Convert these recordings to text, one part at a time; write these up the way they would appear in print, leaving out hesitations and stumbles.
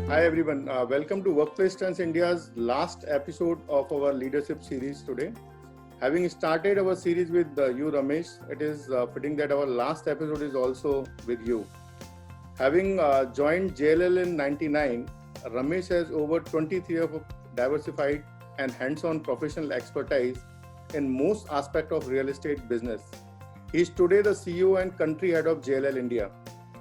Hi everyone, welcome to Workplace Trends India's last episode of our leadership series today. Having started our series with you, Ramesh, it is fitting that our last episode is also with you. Having joined JLL in '99, Ramesh has over 23 years of diversified and hands-on professional expertise in most aspects of real estate business. He is today the CEO and country head of JLL India,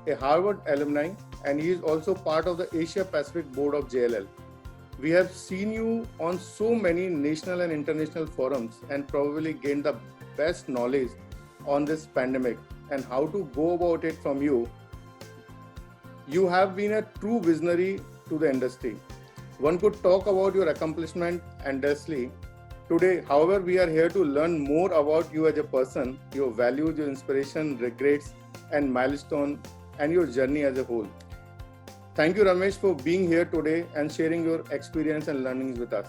a Harvard alumni, and he is also part of the Asia Pacific board of JLL. We have seen you on so many national and international forums and probably gained the best knowledge on this pandemic and how to go about it from you. You have been a true visionary to the industry. One could talk about your accomplishment endlessly. Today, however, we are here to learn more about you as a person, your values, your inspiration, regrets, and milestone, and your journey as a whole. Thank you, Ramesh, for being here today and sharing your experience and learnings with us.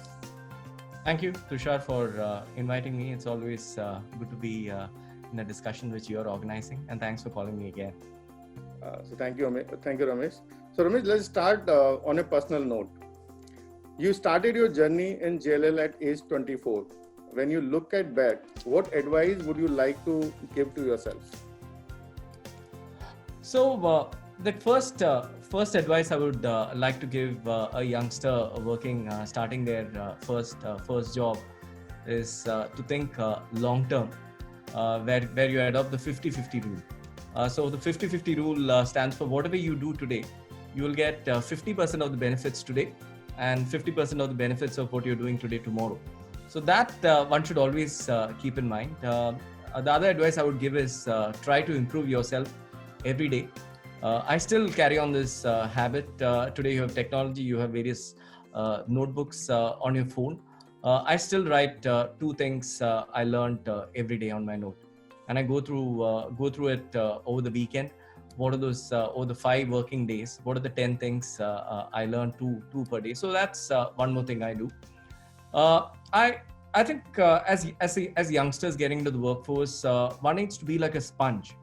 Thank you, Tushar, for inviting me. It's always good to be in a discussion which you're organizing, and thanks for calling me again. So thank you, Ramesh. So Ramesh, let's start on a personal note. You started your journey in JLL at age 24. When you look at back, what advice would you like to give to yourself? So the first advice I would like to give a youngster starting their first job is to think long term, where you adopt the 50-50 rule. So the 50-50 rule stands for whatever you do today, you will get 50% of the benefits today and 50% of the benefits of what you're doing today tomorrow. So that one should always keep in mind. The other advice I would give is try to improve yourself every day. I still carry on this habit. Today you have technology, you have various notebooks on your phone. I still write 2 things I learned every day on my note, and I go through it over the weekend. What are those over the 5 working days? What are the 10 things I learned two per day? So that's one more thing I do. I think as youngsters getting into the workforce, one needs to be like a sponge.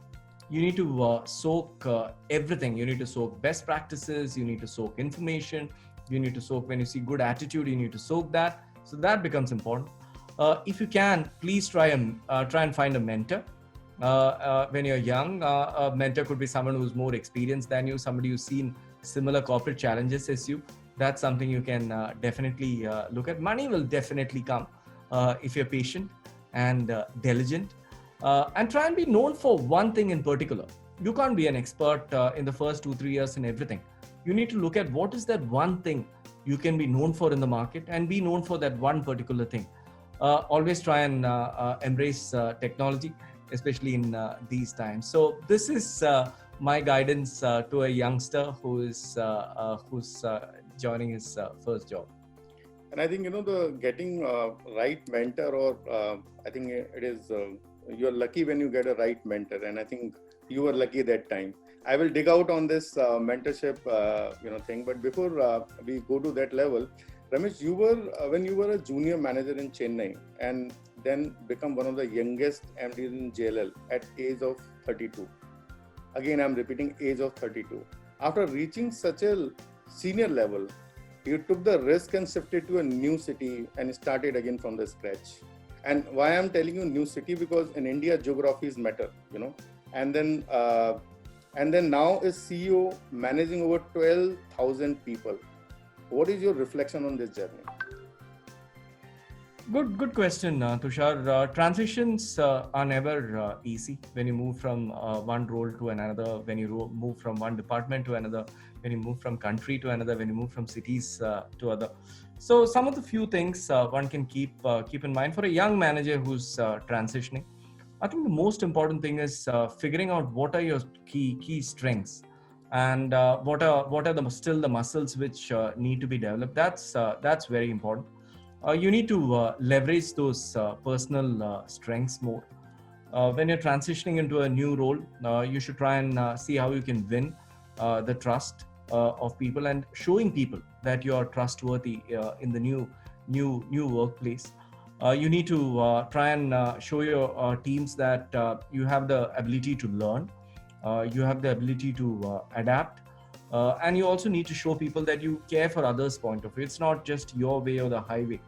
You need to soak everything. You need to soak best practices. You need to soak information. You need to soak when you see good attitude. You need to soak that. So that becomes important. If you can, please try and find a mentor. When you're young, a mentor could be someone who's more experienced than you, somebody who's seen similar corporate challenges as you. That's something you can definitely look at. Money will definitely come if you're patient and diligent. And try and be known for one thing in particular. You can't be an expert in the first 2-3 years in everything. You need to look at what is that one thing you can be known for in the market and be known for that one particular thing. Always try and embrace technology, especially in these times. So this is my guidance to a youngster who's joining his first job. And I think, the getting right mentor, or I think it is, you're lucky when you get a right mentor. And I think you were lucky that time. I will dig out on this mentorship, thing. But before we go to that level, Ramesh, you were, when you were a junior manager in Chennai and then become one of the youngest MDs in JLL at age of 32. Again, I'm repeating age of 32. After reaching such a senior level, you took the risk and shifted to a new city and started again from the scratch. And why I'm telling you new city, because in India, geographies matter, and then now is CEO managing over 12,000 people. What is your reflection on this journey? Good question, Tushar. Transitions are never easy when you move from one role to another, when you move from one department to another, when you move from country to another, when you move from cities to other. So some of the few things one can keep in mind for a young manager who's transitioning. I think the most important thing is figuring out what are your key strengths and what are still the muscles which need to be developed. That's very important. You need to leverage those personal strengths more. When you're transitioning into a new role, you should try and see how you can win the trust of people and showing people that you are trustworthy in the new workplace. You need to try and show your teams that you have the ability to learn, you have the ability to adapt, and you also need to show people that you care for others' point of view. It's not just your way or the highway.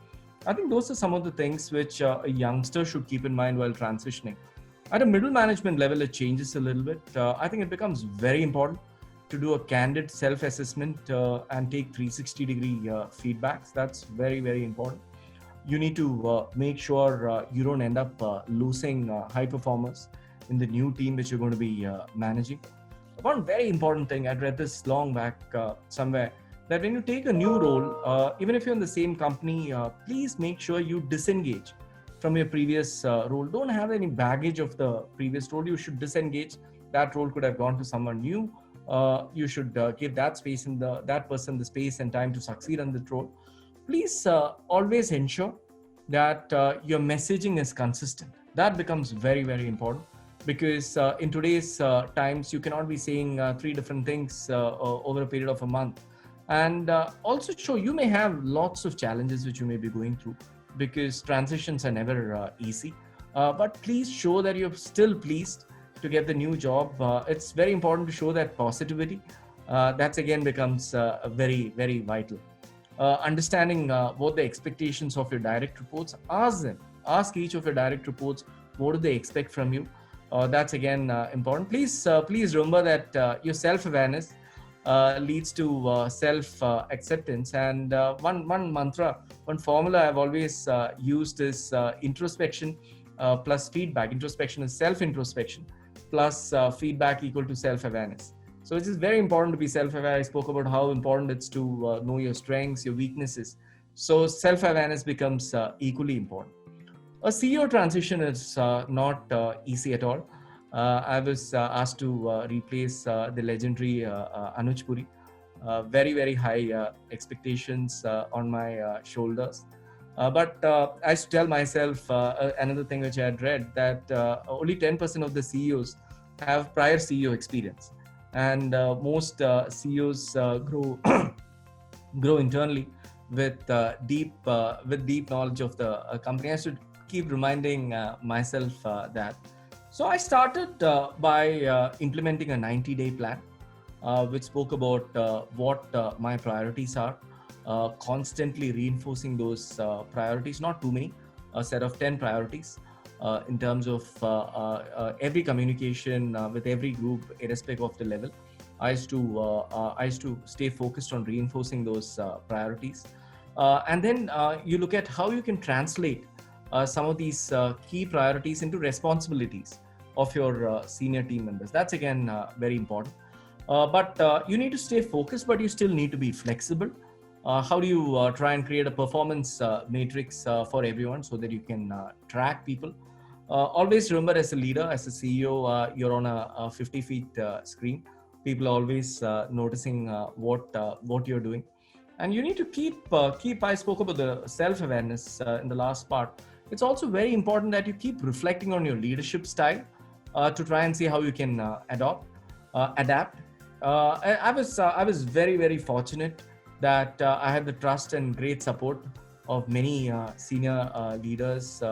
I think those are some of the things which a youngster should keep in mind while transitioning. At a middle management level, it changes a little bit. I think it becomes very important to do a candid self-assessment and take 360-degree feedbacks. That's very, very important. You need to make sure you don't end up losing high performers in the new team which you're going to be managing. One very important thing, I'd read this long back somewhere, that when you take a new role, even if you're in the same company, please make sure you disengage from your previous role. Don't have any baggage of the previous role. You should disengage. That role could have gone to someone new. You should give that space and that person the space and time to succeed on the role. Please always ensure that your messaging is consistent. That becomes very, very important, because in today's times, you cannot be saying three different things over a period of a month. And also show you may have lots of challenges which you may be going through, because transitions are never easy. But please show that you're still pleased to get the new job. It's very important to show that positivity. That's again becomes very, very vital. Understanding what the expectations of your direct reports. Ask each of your direct reports, what do they expect from you? That's again important. Please remember that your self-awareness leads to self-acceptance. And one mantra, one formula I've always used is introspection plus feedback. Introspection is self-introspection plus feedback equal to self-awareness. So it is very important to be self-aware. I spoke about how important it's to know your strengths, your weaknesses. So self-awareness becomes equally important. A CEO transition is not easy at all. I was asked to replace the legendary Anuj Puri. Very, very high expectations on my shoulders. But I used to tell myself another thing which I had read, that only 10% of the CEOs have prior CEO experience. And most CEOs grow grow internally with deep knowledge of the company. I should keep reminding myself that. So I started by implementing a 90-day plan, which spoke about what my priorities are, constantly reinforcing those priorities, not too many, a set of 10 priorities in terms of every communication with every group, irrespective of the level. I used to stay focused on reinforcing those priorities. And then you look at how you can translate some of these key priorities into responsibilities of your senior team members. That's again very important. But you need to stay focused, but you still need to be flexible. How do you try and create a performance matrix for everyone so that you can track people? Always remember, as a leader, as a CEO, you're on a 50 feet screen. People are always noticing what you're doing. And you need to keep, I spoke about the self-awareness in the last part. It's also very important that you keep reflecting on your leadership style to try and see how you can adapt. I was very, very fortunate that I had the trust and great support of many senior leaders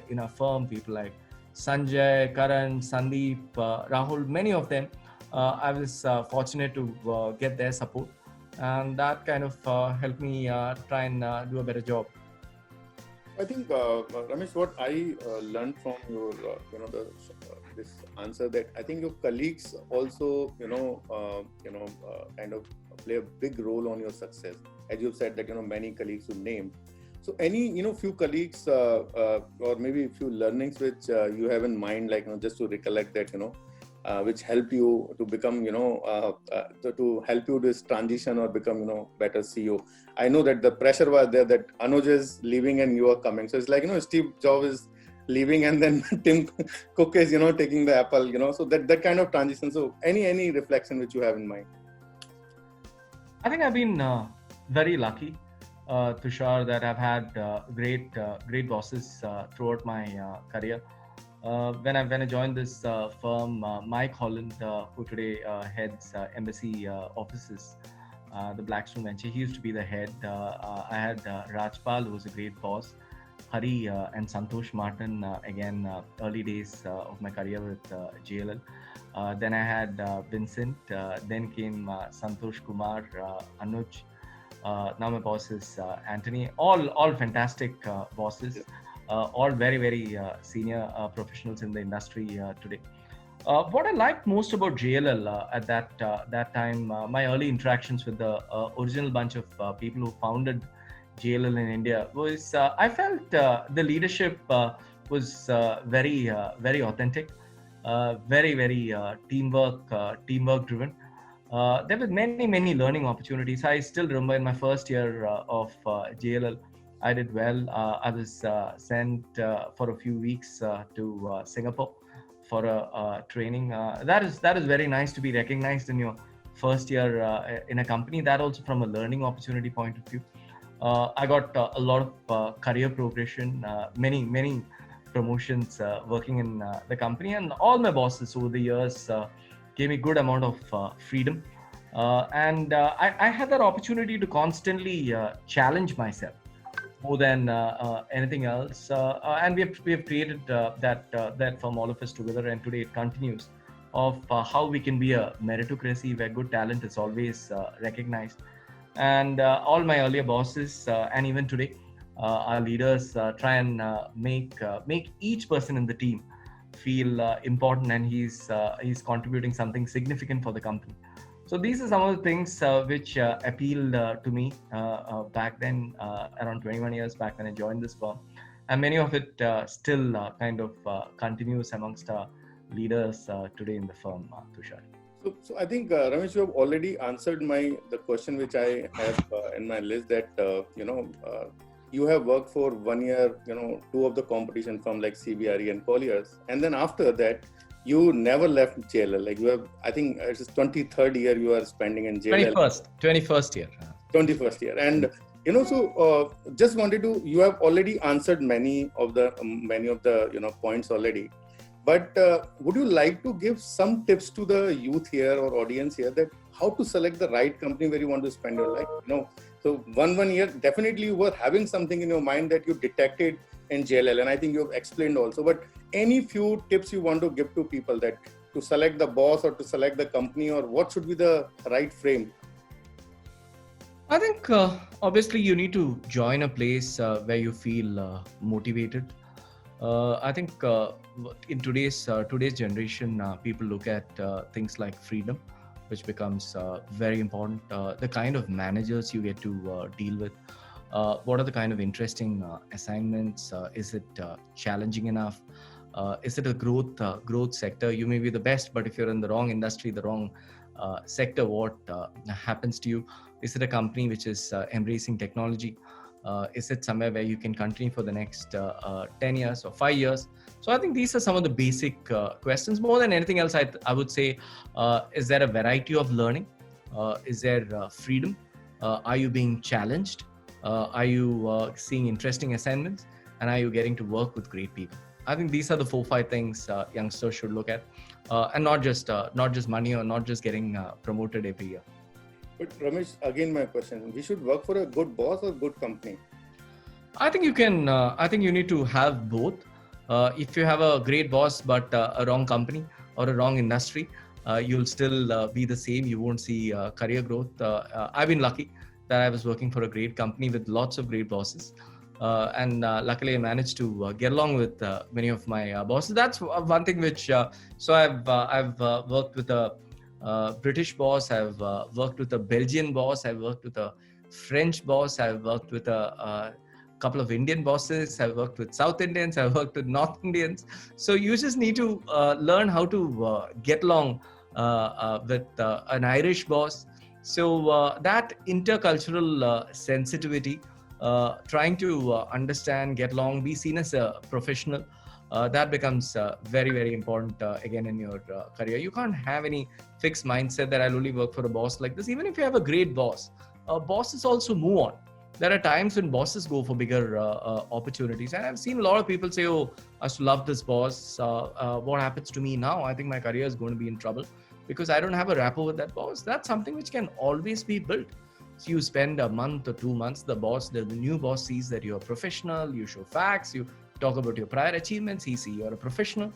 in our firm, people like Sanjay, Karan, Sandeep, Rahul, many of them. I was fortunate to get their support, and that kind of helped me try and do a better job. I think, Ramesh, what I learned from your, this answer, that I think your colleagues also, kind of play a big role on your success. As you've said that, many colleagues you named. So any, few colleagues or maybe a few learnings which you have in mind, like, just to recollect that, which help you to become, to help you this transition or become, better CEO. I know that the pressure was there that Anuj is leaving and you are coming. So it's like, Steve Jobs is leaving and then Tim Cook is, taking the apple, so that kind of transition. So any reflection which you have in mind? I think I've been very lucky, Tushar, that I've had great bosses throughout my career. When I joined this firm, Mike Holland, who today heads embassy offices, the Blackstone venture, he used to be the head. I had Rajpal, who was a great boss. Hari and Santosh Martin, again, early days of my career with JLL. Then I had Vincent, then came Santosh Kumar, Anuj. Now my boss is Anthony. All fantastic bosses, all very, very senior professionals in the industry today. What I liked most about JLL at that time, my early interactions with the original bunch of people who founded JLL in India was I felt the leadership was very authentic, very teamwork driven. There were many learning opportunities. I still remember in my first year of JLL, I did well. I was sent for a few weeks to Singapore for a training. That is very nice to be recognized in your first year in a company. That also from a learning opportunity point of view. I got a lot of career progression, many promotions working in the company, and all my bosses over the years gave me good amount of freedom, and I had that opportunity to constantly challenge myself more than anything else, and we have created that from all of us together, and today it continues of how we can be a meritocracy where good talent is always recognized. And all my earlier bosses and even today our leaders try and make each person in the team feel important, and he's contributing something significant for the company. So these are some of the things which appealed to me back then, around 21 years back when I joined this firm, and many of it still kind of continues amongst leaders today in the firm, Tushar. So I think Ramesh, you have already answered the question which I have in my list, that you have worked for 1 year, two of the competition firm like CBRE and Colliers, and then after that you never left JLL. Like you have, I think it's 23rd year you are spending in JLL. 21st year. 21st year, and so just wanted to. You have already answered many of the points already. But would you like to give some tips to the youth here or audience here, that how to select the right company where you want to spend your life? So 1 year, definitely you were having something in your mind that you detected in JLL, and I think you have explained also. But any few tips you want to give to people, that to select the boss or to select the company, or what should be the right frame? I think obviously you need to join a place where you feel motivated. I think in today's generation, people look at things like freedom, which becomes very important. The kind of managers you get to deal with. What are the kind of interesting assignments? Is it challenging enough? Is it a growth sector? You may be the best, but if you're in the wrong industry, the wrong sector, what happens to you? Is it a company which is embracing technology? Is it somewhere where you can continue for the next 10 years or 5 years? So I think these are some of the basic questions. More than anything else, I would say, is there a variety of learning? Is there freedom? Are you being challenged? Are you seeing interesting assignments? And are you getting to work with great people? I think these are the 4-5 things youngsters should look at, and not just money, or not just getting promoted every year. But Ramesh, again my question: we should work for a good boss or good company? I think you can. I think you need to have both. If you have a great boss but a wrong company or a wrong industry, you'll still be the same. You won't see career growth. I've been lucky that I was working for a great company with lots of great bosses, and luckily I managed to get along with many of my bosses. That's one thing which. So I've worked with a British boss. I've worked with a Belgian boss. I've worked with a French boss. I've worked with a couple of Indian bosses. I've worked with South Indians. I've worked with North Indians. So you just need to learn how to get along with an Irish boss. So that intercultural sensitivity, trying to understand, get along, be seen as a professional, that becomes very important again in your career. You can't have any fixed mindset that I'll only work for a boss like this. Even if you have a great boss, bosses also move on. There are times when bosses go for bigger opportunities, and I've seen a lot of people say, "Oh, I used to love this boss. What happens to me now? I think my career is going to be in trouble because I don't have a rapport with that boss." That's something which can always be built. So you spend a month or 2 months, the new boss sees that you're a professional, you show facts, you talk about your prior achievements, he sees you're a professional.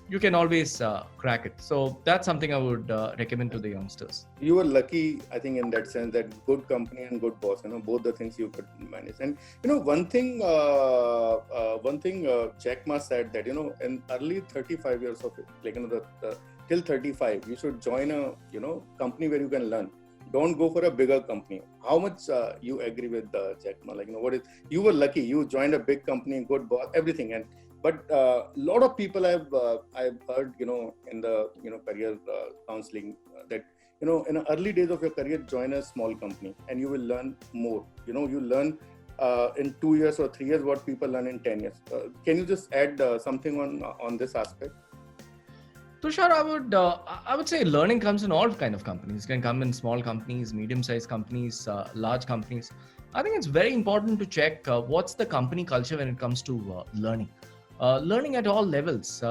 You can always crack it. So that's something I would recommend to the youngsters. You were lucky, I think, in that sense, that good company and good boss, both the things you could manage. And one thing Jack Ma said that in early 35 years of it, like till 35, you should join a company where you can learn. Don't go for a bigger company. How much you agree with Jack Ma? You were lucky, you joined a big company, good boss, everything. But a lot of people I've heard, in the career counseling that in the early days of your career, join a small company and you will learn more. You learn in 2 years or 3 years what people learn in 10 years. Can you just add something on this aspect? Tushar, I would say learning comes in all kind of companies. It can come in small companies, medium-sized companies, large companies. I think it's very important to check what's the company culture when it comes to learning. Learning at all levels.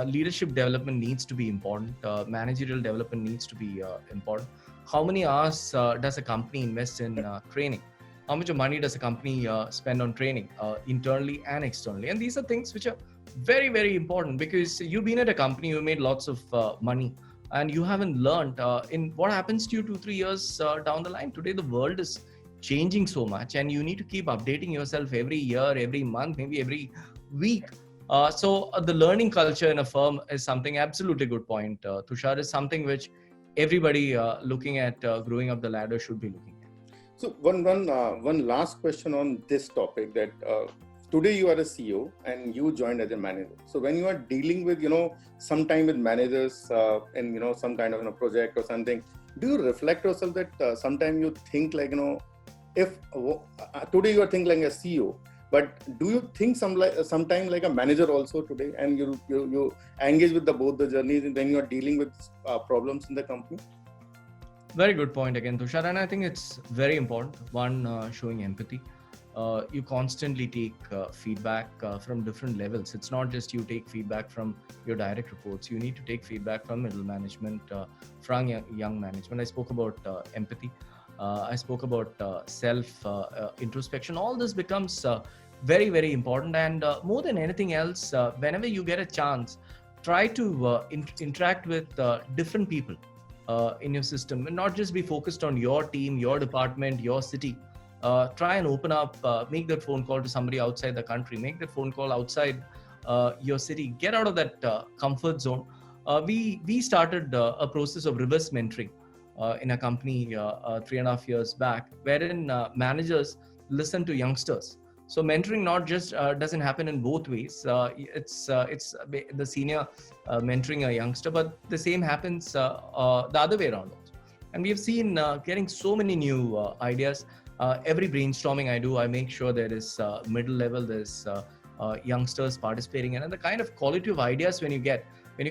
Leadership development needs to be important. Managerial development needs to be important. How many hours does a company invest in training? How much money does a company spend on training internally and externally? And these are things which are very, very important, because you've been at a company, you made lots of money, and you haven't learned in what happens to you 2-3 years down the line. Today, the world is changing so much, and you need to keep updating yourself every year, every month, maybe every week. So the learning culture in a firm is something absolutely good point. Tushar, is something which everybody looking at growing up the ladder should be looking at. So one last question on this topic, that today you are a CEO and you joined as a manager. So when you are dealing with sometime with managers in some kind of project or something, do you reflect yourself that sometime you think like if today you are thinking like a CEO, but do you think sometime like a manager also today, and you engage with both the journeys when you are dealing with problems in the company? Very good point again, Tushar. And I think it's very important. One, showing empathy. You constantly take feedback from different levels. It's not just you take feedback from your direct reports. You need to take feedback from middle management, from young management. I spoke about empathy. I spoke about self introspection. All this becomes very, very important. And more than anything else, whenever you get a chance, try to interact with different people in your system, and not just be focused on your team, your department, your city. Try and open up, make that phone call to somebody outside the country, make that phone call outside your city, get out of that comfort zone. We started a process of reverse mentoring in a company 3.5 years back, wherein managers listen to youngsters. So mentoring not just doesn't happen in both ways. It's the senior mentoring a youngster, but the same happens the other way around also. And we have seen getting so many new ideas. Every brainstorming I do, I make sure there is middle level, there's youngsters participating in, and the kind of quality of ideas when you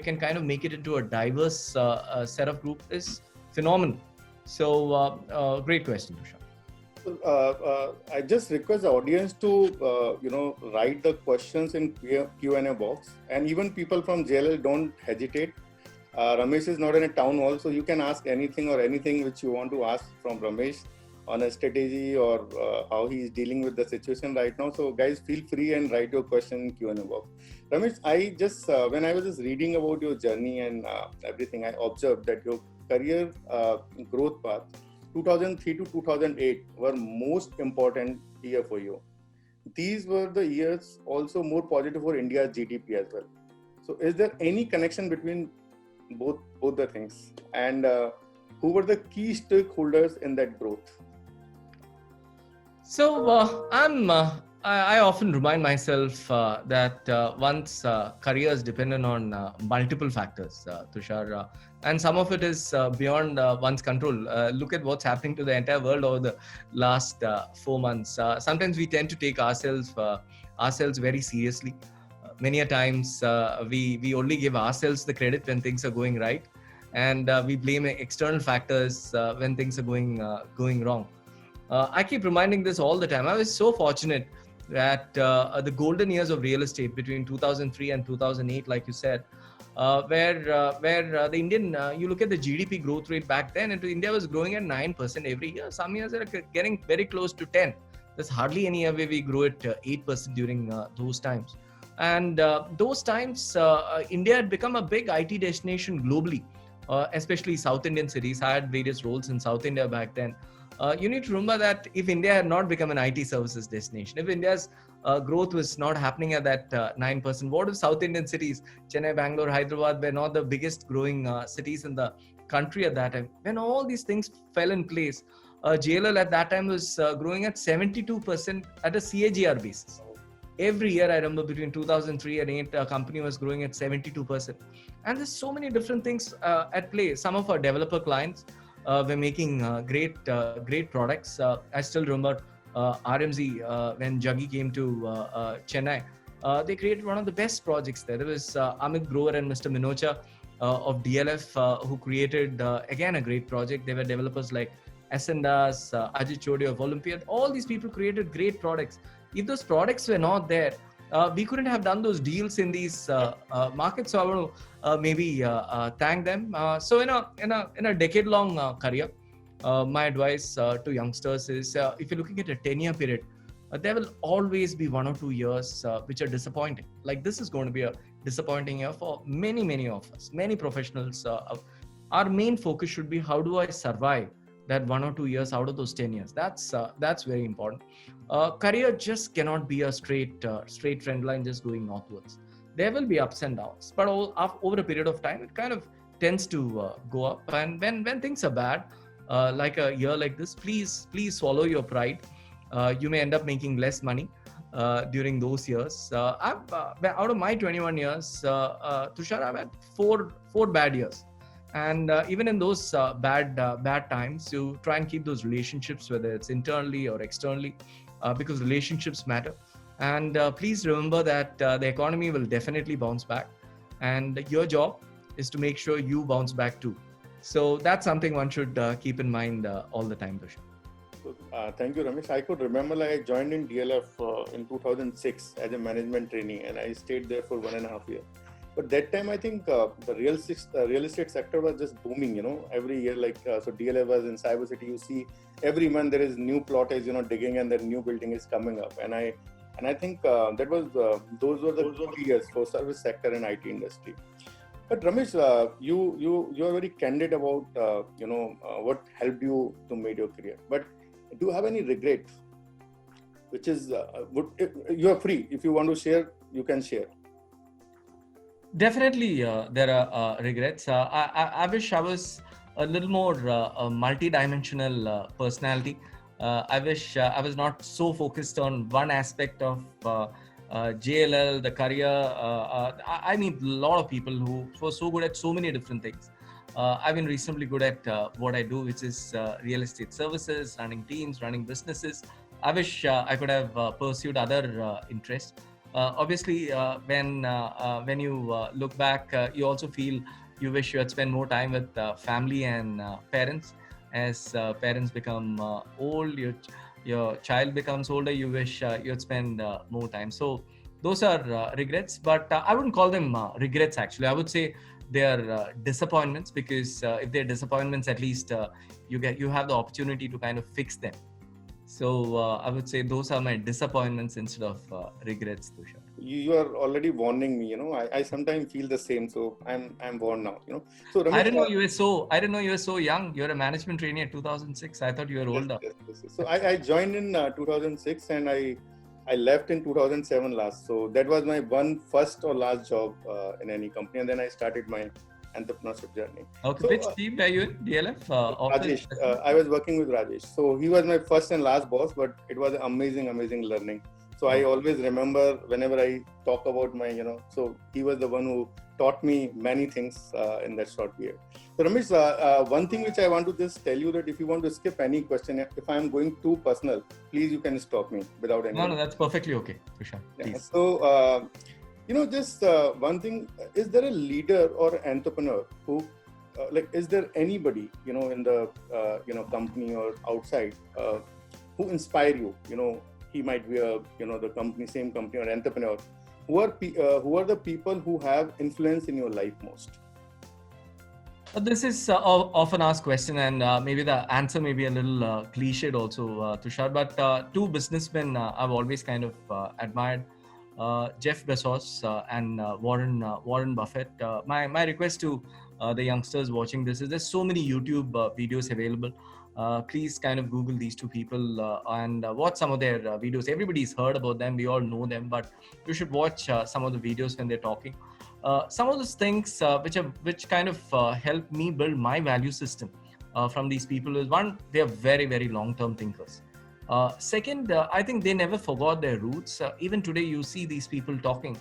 can kind of make it into a diverse set of group is phenomenal. So great question, Tushar. I just request the audience to write the questions in Q&A box, and even people from JLL, don't hesitate. Ramesh is not in a town hall, so you can ask anything which you want to ask from Ramesh on a strategy or how he is dealing with the situation right now. So guys, feel free and write your question in Q&A box. Ramesh, I just when I was just reading about your journey and everything, I observed that your career growth path 2003 to 2008 were most important year for you. These were the years also more positive for India's GDP as well. So is there any connection between both the things, and who were the key stakeholders in that growth? So I often remind myself that one's career is dependent on multiple factors, Tushar, and some of it is beyond one's control. Look at what's happening to the entire world over the last 4 months. Sometimes we tend to take ourselves very seriously. Many a times we only give ourselves the credit when things are going right, and we blame external factors when things are going wrong. I keep reminding this all the time. I was so fortunate that the golden years of real estate between 2003 and 2008, like you said, where the Indian, you look at the GDP growth rate back then, and India was growing at 9% every year. Some years are getting very close to 10. There's hardly any year where we grow at 8% during those times. And those times, India had become a big IT destination globally, especially South Indian cities. I had various roles in South India back then. You need to remember that if India had not become an IT services destination, if India's growth was not happening at that 9%, what if South Indian cities, Chennai, Bangalore, Hyderabad, were not the biggest growing cities in the country at that time? When all these things fell in place, JLL at that time was growing at 72% at a CAGR basis. Every year, I remember between 2003 and 8, a company was growing at 72%. And there's so many different things at play. Some of our developer clients were making great products. I still remember RMZ, when Jaggi came to Chennai, they created one of the best projects there. There was Amit Grover and Mr. Minocha of DLF who created, again, a great project. There were developers like Asendas, Ajit Chode of Olympiad. All these people created great products. If those products were not there, we couldn't have done those deals in these markets. So I want to maybe thank them. So in a decade-long career, my advice to youngsters is, if you're looking at a 10-year period, there will always be 1 or 2 years which are disappointing. Like this is going to be a disappointing year for many of us, many professionals. Our main focus should be, how do I survive that 1 or 2 years out of those 10 years? That's very important. Career just cannot be a straight trend line just going northwards. There will be ups and downs, but over a period of time, it kind of tends to go up. And when things are bad, like a year like this, please swallow your pride. You may end up making less money during those years. Out of my 21 years, Tushar, I've had four bad years. And even in those bad times, you try and keep those relationships, whether it's internally or externally, because relationships matter. And please remember that the economy will definitely bounce back. And your job is to make sure you bounce back too. So that's something one should keep in mind all the time, Tushar. Thank you, Ramesh. I could remember, like, I joined in DLF in 2006 as a management trainee, and I stayed there for 1.5 years. But that time, I think the real estate sector was just booming, every year. So DLF was in Cyber City. You see, every month there is new plot is, digging, and the new building is coming up. And I think that was those were the good years for service sector and IT industry. But Ramesh, you are very candid about what helped you to make your career. But do you have any regrets? Which is you are free. If you want to share, you can share. Definitely, there are regrets. I wish I was a little more multi-dimensional personality. I wish I was not so focused on one aspect of JLL, the career. I meet a lot of people who were so good at so many different things. I've been reasonably good at what I do, which is real estate services, running teams, running businesses. I wish I could have pursued other interests. Obviously, when you look back, you also feel you wish you had spent more time with family and parents. As parents become old, your child becomes older, you wish you had spent more time. So those are regrets, but I wouldn't call them regrets, actually. I would say they are disappointments, because if they're disappointments, at least you have the opportunity to kind of fix them. So I would say those are my disappointments instead of regrets, Tushar. You are already warning me. I sometimes feel the same. So I'm warned now. So Ramesh, I didn't know you were so young. You're a management trainee at 2006. I thought you were older. Yes. So I joined in 2006, and I left in 2007 last. So that was my first or last job in any company, and then I started my entrepreneurship journey. Okay, so, which team were you in? DLF? Rajesh. I was working with Rajesh. So he was my first and last boss, but it was amazing learning. So I always remember whenever I talk about my, so he was the one who taught me many things in that short period. So Ramesh, one thing which I want to just tell you, that if you want to skip any question, if I am going too personal, please, you can stop me without any. No, that's perfectly okay, Tushar. Yeah. So, just one thing, is there a leader or entrepreneur who, is there anybody, in the, company or outside who inspire you? He might be the same company or entrepreneur. who are the people who have influence in your life most? This is often asked question, and maybe the answer may be a little cliched also, Tushar. But two businessmen I've always kind of admired, Jeff Bezos and Warren Buffett. My request to the youngsters watching this is there's so many YouTube videos available. Please kind of Google these two people and watch some of their videos. Everybody's heard about them. We all know them, but you should watch some of the videos when they're talking. Some of those things which kind of help me build my value system from these people is, one, they are very, very long-term thinkers. Second, I think they never forgot their roots. Even today, you see these people talking,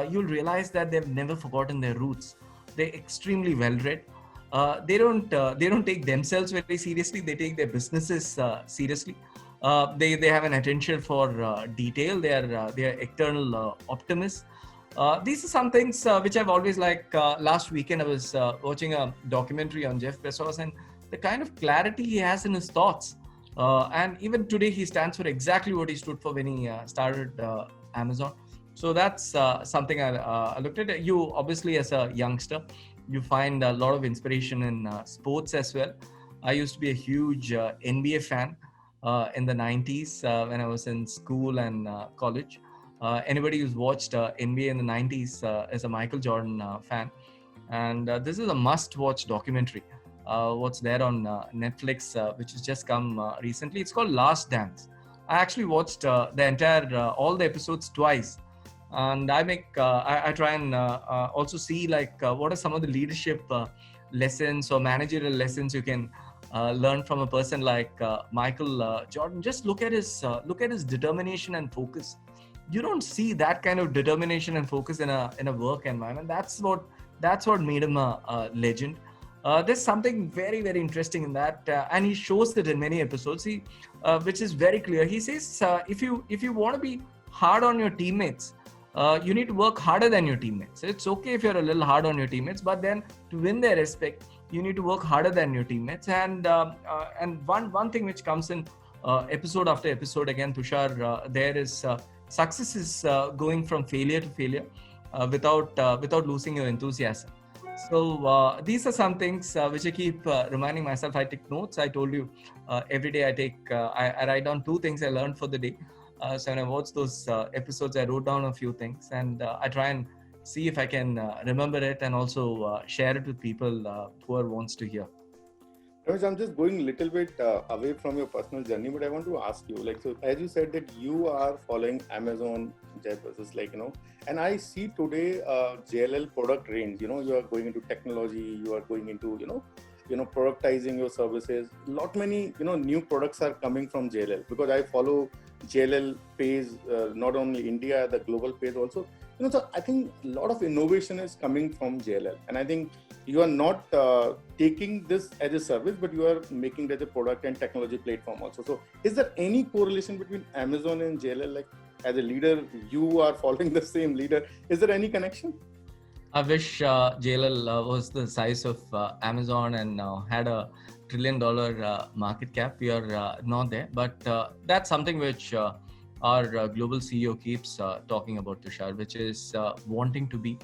you'll realize that they've never forgotten their roots. They're extremely well-read. They don't take themselves very seriously. They take their businesses seriously. They have an attention for detail. They are eternal optimists. These are some things which I've always liked. Last weekend, I was watching a documentary on Jeff Bezos and the kind of clarity he has in his thoughts. And even today, he stands for exactly what he stood for when he started Amazon. So that's something I looked at. You, obviously, as a youngster, you find a lot of inspiration in sports as well. I used to be a huge NBA fan in the 90s when I was in school and college. Anybody who's watched NBA in the 90s is a Michael Jordan fan. And this is a must-watch documentary. What's there on Netflix, which has just come recently. It's called Last Dance. I actually watched the entire, all the episodes twice. And I try and also see what are some of the leadership lessons or managerial lessons you can learn from a person like Michael Jordan. Just look at his determination and focus. You don't see that kind of determination and focus in a work environment. That's what made him a legend. There's something very, very interesting in that, and he shows it in many episodes. Which is very clear. He says, if you want to be hard on your teammates, you need to work harder than your teammates. It's okay if you're a little hard on your teammates, but then to win their respect, you need to work harder than your teammates. And one thing which comes in episode after episode again, Tushar, there is success is going from failure to failure without losing your enthusiasm. So these are some things which I keep reminding myself. I take notes. I told you every day I write down 2 things I learned for the day. So when I watch those episodes, I wrote down a few things, and I try and see if I can remember it and also share it with people whoever wants to hear. Ramesh, I'm just going a little bit away from your personal journey, but I want to ask you, so as you said that you are following Amazon, Jeff Bezos, and I see today JLL product range, you are going into technology, you are going into, productizing your services. Many, new products are coming from JLL, because I follow JLL page, not only India, the global page also. So I think a lot of innovation is coming from JLL, and I think you are not taking this as a service, but you are making it as a product and technology platform also. So is there any correlation between Amazon and JLL? As a leader, you are following the same leader. Is there any connection? I wish JLL was the size of Amazon and had a $1 trillion market cap. We are not there, but that's something which our global CEO keeps talking about, Tushar, which is wanting to be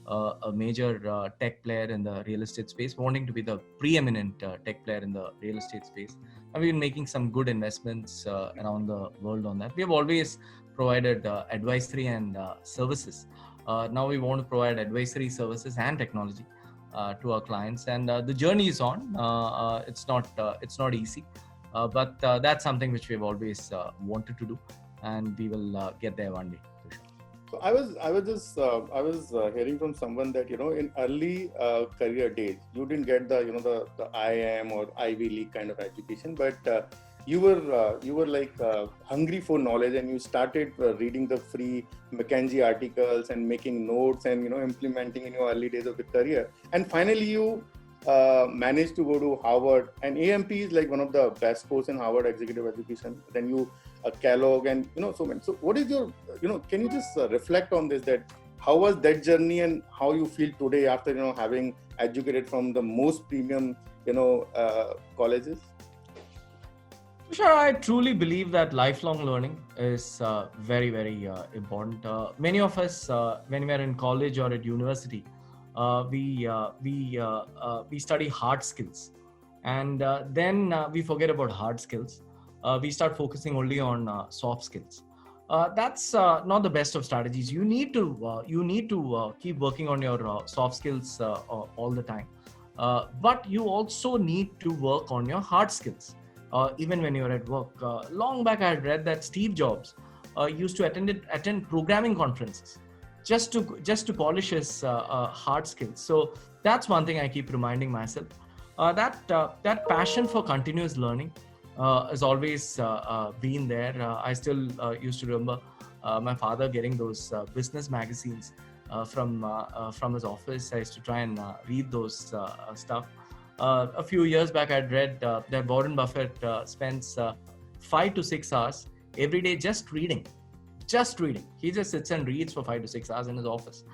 a major tech player in the real estate space, wanting to be the preeminent tech player in the real estate space. And we've been making some good investments around the world on that. We have always provided advisory and services. Now we want to provide advisory services and technology to our clients, and the journey is on. It's not easy, but that's something which we've always wanted to do, and we will get there one day. So I was hearing from someone that in early career days you didn't get the IIM or Ivy League kind of education, but you were hungry for knowledge, and you started reading the free McKinsey articles and making notes and implementing in your early days of the career, and finally you managed to go to Harvard, and AMP is one of the best course in Harvard executive education. Then you Kellogg, and so many. So what is your can you just reflect on this, that how was that journey and how you feel today after having educated from the most premium colleges? Sure, I truly believe that lifelong learning is very, very important. Many of us, when we are in college or at university, we study hard skills, and then we forget about hard skills. We start focusing only on soft skills. That's not the best of strategies. You need to keep working on your soft skills all the time, but you also need to work on your hard skills even when you're at work. Long back, I had read that Steve Jobs used to attend programming conferences just to polish his hard skills. So that's one thing I keep reminding myself. That passion for continuous learning has always been there. I still used to remember my father getting those business magazines from his office. I used to try and read those stuff. A few years back, I'd read that Warren Buffett spends 5 to 6 hours every day just reading. Just reading. He just sits and reads for 5 to 6 hours in his office.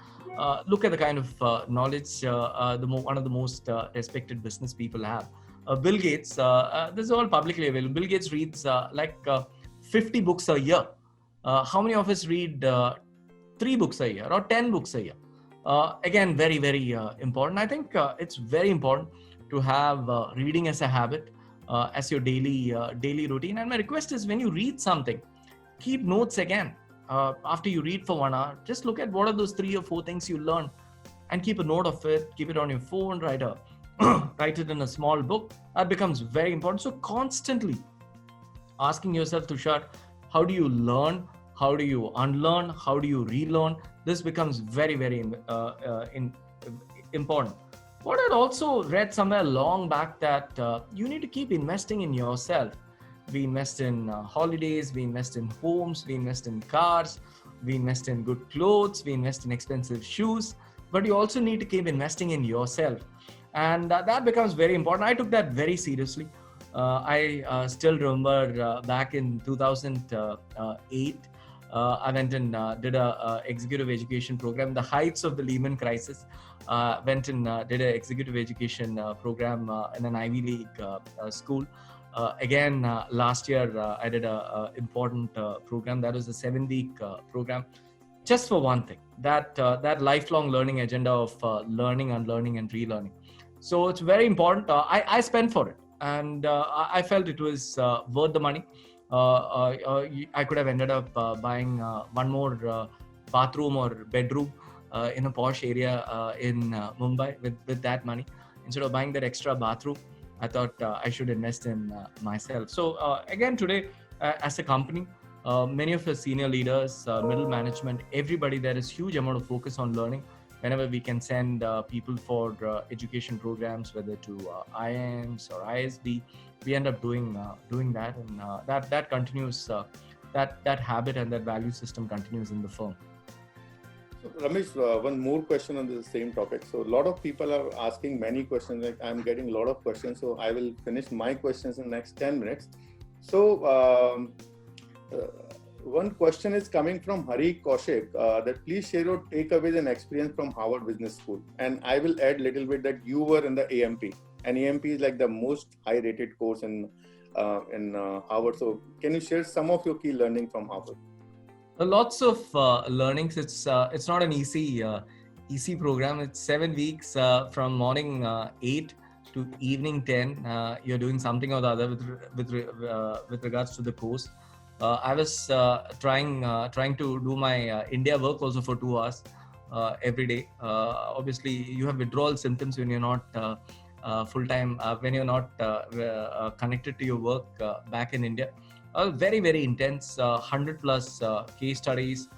Look at the kind of knowledge one of the most respected business people have. Bill Gates, this is all publicly available. Bill Gates reads 50 books a year. How many of us read 3 books a year or 10 books a year? Again, very, very important. I think it's very important to have reading as a habit, as your daily routine. And my request is, when you read something, keep notes again. After you read for 1 hour, just look at what are those 3 or 4 things you learned and keep a note of it. Keep it on your phone, write it in a small book. That becomes very important. So constantly asking yourself, Tushar, how do you learn? How do you unlearn? How do you relearn? This becomes very, very important. What I'd also read somewhere long back, that you need to keep investing in yourself. We invest in holidays, we invest in homes, we invest in cars, we invest in good clothes, we invest in expensive shoes, but you also need to keep investing in yourself. And that becomes very important. I took that very seriously. I still remember back in 2008, I went and did a executive education program, the heights of the Lehman crisis. Went and did an executive education program in an Ivy League school. Again, last year, I did a important program. That was a 7-week program, just for one thing, that lifelong learning agenda of learning, unlearning, and relearning. So it's very important. I spent for it, and I felt it was worth the money. I could have ended up buying one more bathroom or bedroom in a posh area in Mumbai with that money. Instead of buying that extra bathroom, I thought I should invest in myself. So again, today, as a company, many of the senior leaders, middle management, everybody, there is huge amount of focus on learning. Whenever we can send people for education programs, whether to IIMs or ISB, we end up doing that, and that continues. That habit and that value system continues in the firm. So, Ramesh, one more question on the same topic. So a lot of people are asking many questions. Like, I'm getting a lot of questions, so I will finish my questions in the next 10 minutes. So one question is coming from Hari Kaushik, that please share your takeaways and experience from Harvard Business School. And I will add a little bit that you were in the AMP, and AMP is like the most high-rated course in Harvard. So can you share some of your key learning from Harvard? Lots of learnings. It's not an easy program. It's 7 weeks from morning 8 to evening 10. You're doing something or the other with regards to the course. I was trying to do my India work also for 2 hours every day. Obviously, you have withdrawal symptoms when you're not full-time, when you're not connected to your work back in India. Very, very intense, 100 plus case studies.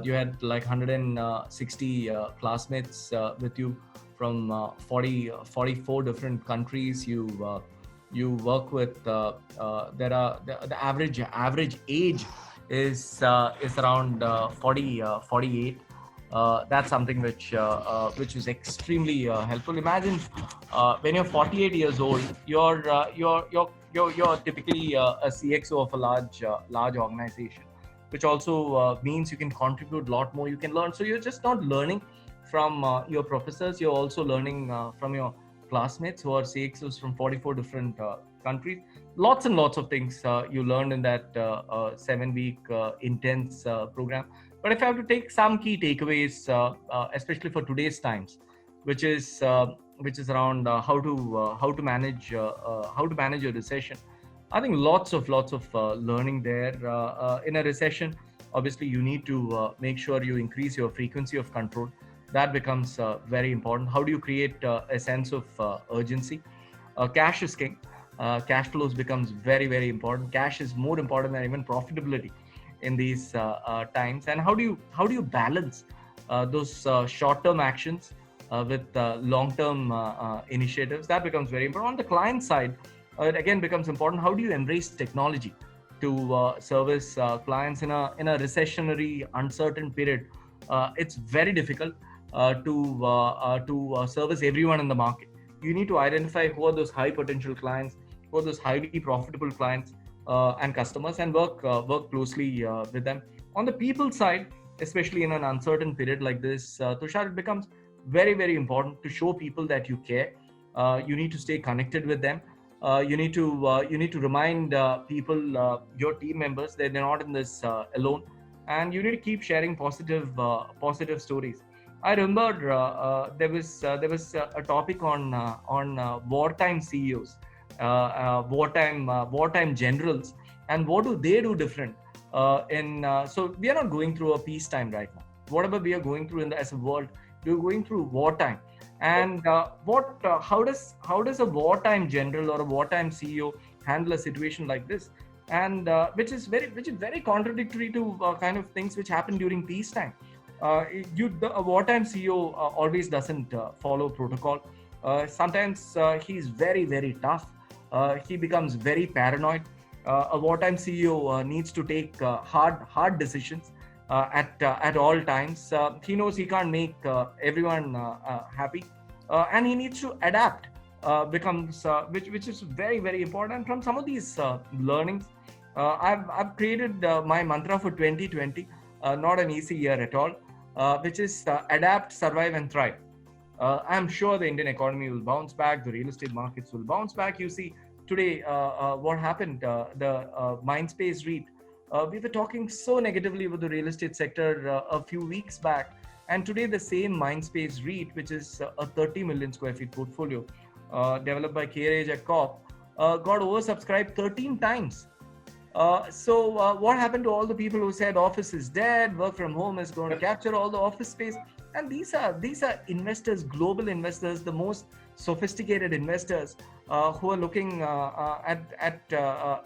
You had like 160 classmates with you from 44 different countries. You work with, the average age is around 48. That's something which is extremely helpful. Imagine when you're 48 years old, you're typically a CXO of a large organization, which also means you can contribute a lot more. You can learn. So you're just not learning from your professors. You're also learning from your classmates who are CXOs from 44 different countries. Lots and lots of things you learned in that 7-week intense program. But if I have to take some key takeaways, especially for today's times, which is around how to manage a recession. I think lots of learning there. In a recession, obviously you need to make sure you increase your frequency of control. That becomes very important. How do you create a sense of urgency? Cash is king. Cash flows becomes very important. Cash is more important than even profitability in these times. And how do you balance those short-term actions with long-term initiatives? That becomes very important. On the client side, it again becomes important. How do you embrace technology to service clients in a recessionary, uncertain period? It's very difficult to service everyone in the market. You need to identify who are those high potential clients, who are those highly profitable clients and customers, and work closely with them. On the people side, especially in an uncertain period like this, Tushar, it becomes very important to show people that you care. You need to stay connected with them. You need to remind people, your team members, that they're not in this alone, and you need to keep sharing positive stories. I remember there was a topic on wartime CEOs, wartime generals, and what do they do different. So we are not going through a peacetime right now. Whatever we are going through as a world, we're going through wartime. And how does a wartime general or a wartime CEO handle a situation like this? And which is very contradictory to kind of things which happen during peacetime. A wartime CEO always doesn't follow protocol. Sometimes he's very tough. He becomes very paranoid. A wartime CEO needs to take hard decisions at all times. He knows he can't make everyone happy, and he needs to adapt. Which is very important. And from some of these learnings, I've created my mantra for 2020. Not an easy year at all, which is adapt, survive, and thrive. I'm sure the Indian economy will bounce back. The real estate markets will bounce back. You see today what happened. The Mindspace REIT. We were talking so negatively about the real estate sector a few weeks back, and today the same Mindspace REIT, which is a 30 million square feet portfolio developed by KRA Corp, got oversubscribed 13 times. So what happened to all the people who said office is dead, work from home is going to capture all the office space? And these are investors, global investors, the most sophisticated investors who are looking at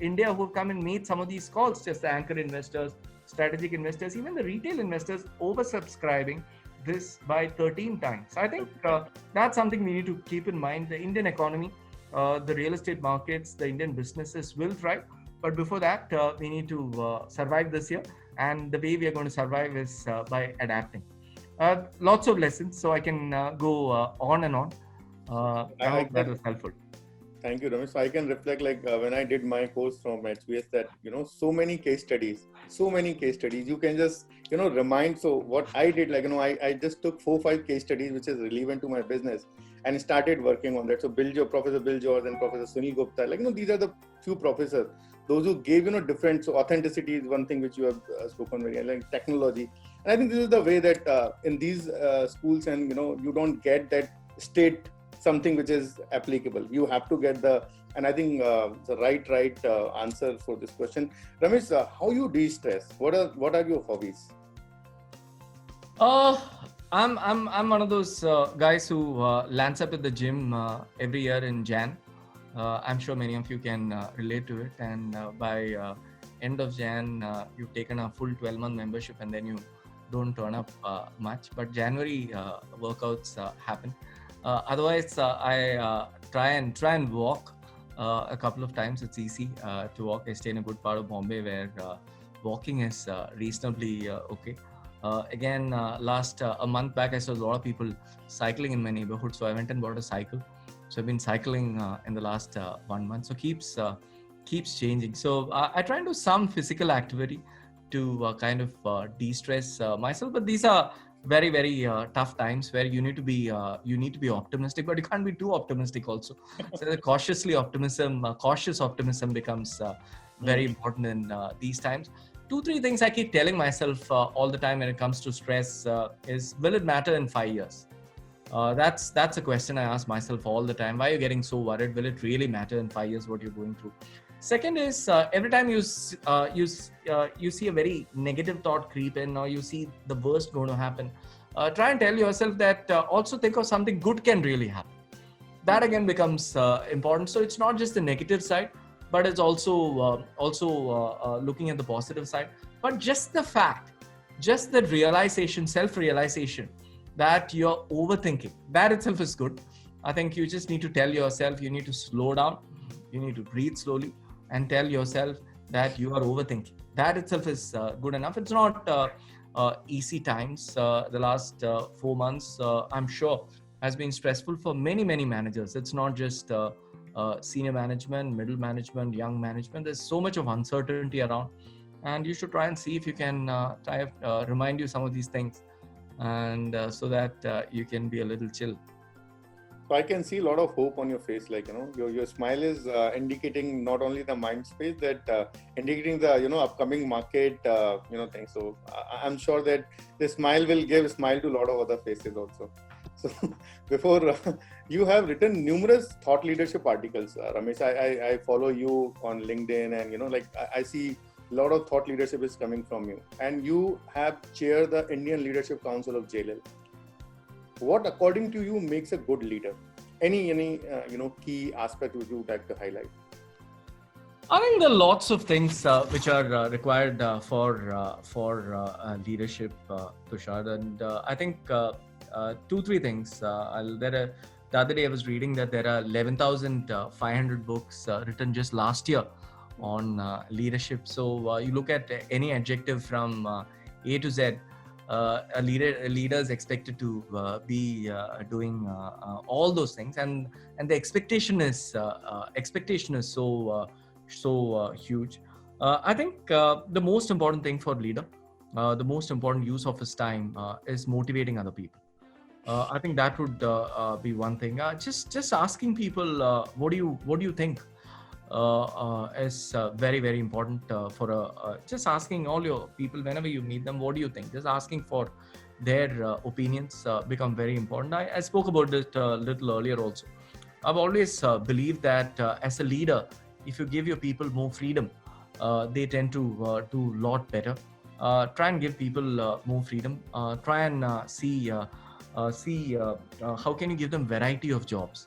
India, who have come and made some of these calls, just the anchor investors, strategic investors, even the retail investors oversubscribing this by 13 times. I think that's something we need to keep in mind. The Indian economy, the real estate markets, the Indian businesses will thrive. But before that, we need to survive this year. And the way we are going to survive is by adapting. Lots of lessons, so I can go on and on. I hope that was helpful. Thank you, Ramesh. So I can reflect when I did my course from HBS that, so many case studies. You can just, remind. So what I did, I just took 4-5 case studies, which is relevant to my business, and started working on that. So Professor Bill George and Professor Sunil Gupta, these are the few professors, those who gave, different. So authenticity is one thing which you have spoken very, like technology. And I think this is the way that in these schools, and, you don't get that state something which is applicable. You have to get and I think the right answer for this question. Ramesh, how you de-stress? What are your hobbies? I'm one of those guys who lands up at the gym every year in Jan. I'm sure many of you can relate to it. And by end of Jan, you've taken a full 12-month membership, and then you don't turn up much. But January workouts happen. Otherwise, I try and walk a couple of times. It's easy to walk. I stay in a good part of Bombay where walking is reasonably okay. Again, last a month back, I saw a lot of people cycling in my neighborhood, so I went and bought a cycle. So I've been cycling in the last 1 month. So keeps changing. So I try and do some physical activity to kind of de-stress myself. But these are very very tough times where you need to be optimistic, but you can't be too optimistic also. So the cautious optimism becomes very important in these times. 2-3 things I keep telling myself all the time when it comes to stress is, will it matter in 5 years? That's a question I ask myself all the time. Why are you getting so worried? Will it really matter in 5 years what you're going through? Second is, every time you see a very negative thought creep in, or you see the worst going to happen, try and tell yourself that also think of something good can really happen. That again becomes important. So it's not just the negative side, but it's also looking at the positive side. But just the fact, just the realization, self-realization that you're overthinking, that itself is good. I think you just need to tell yourself, you need to slow down, you need to breathe slowly, and tell yourself that you are overthinking. That itself is good enough. It's not easy times. The last 4 months, I'm sure, has been stressful for many, many managers. It's not just senior management, middle management, young management. There's so much of uncertainty around. And you should try and see if you can remind you some of these things, and so that you can be a little chill. So I can see a lot of hope on your face, like, your smile is indicating not only the mind space, that indicating the, upcoming market, things. So I'm sure that the smile will give smile to a lot of other faces also. So before, you have written numerous thought leadership articles, Ramesh. I follow you on LinkedIn, and, I see a lot of thought leadership is coming from you. And you have chaired the Indian Leadership Council of JLL. What, according to you, makes a good leader? Any key aspect would you like to highlight? I think there are lots of things which are required for leadership, Tushar, and I think 2-3 things. The other day I was reading that there are 11,500 books written just last year on leadership. So you look at any adjective from A to Z. A leader is expected to be doing all those things, and the expectation is so huge. I think the most important thing for a leader, the most important use of his time is motivating other people. I think that would be one thing. Just asking people, what do you think? Is very, very important for just asking all your people whenever you meet them, what do you think? Just asking for their opinions become very important. I spoke about it a little earlier also. I've always believed that as a leader, if you give your people more freedom, they tend to do a lot better. Try and give people more freedom. Try and see how can you give them variety of jobs.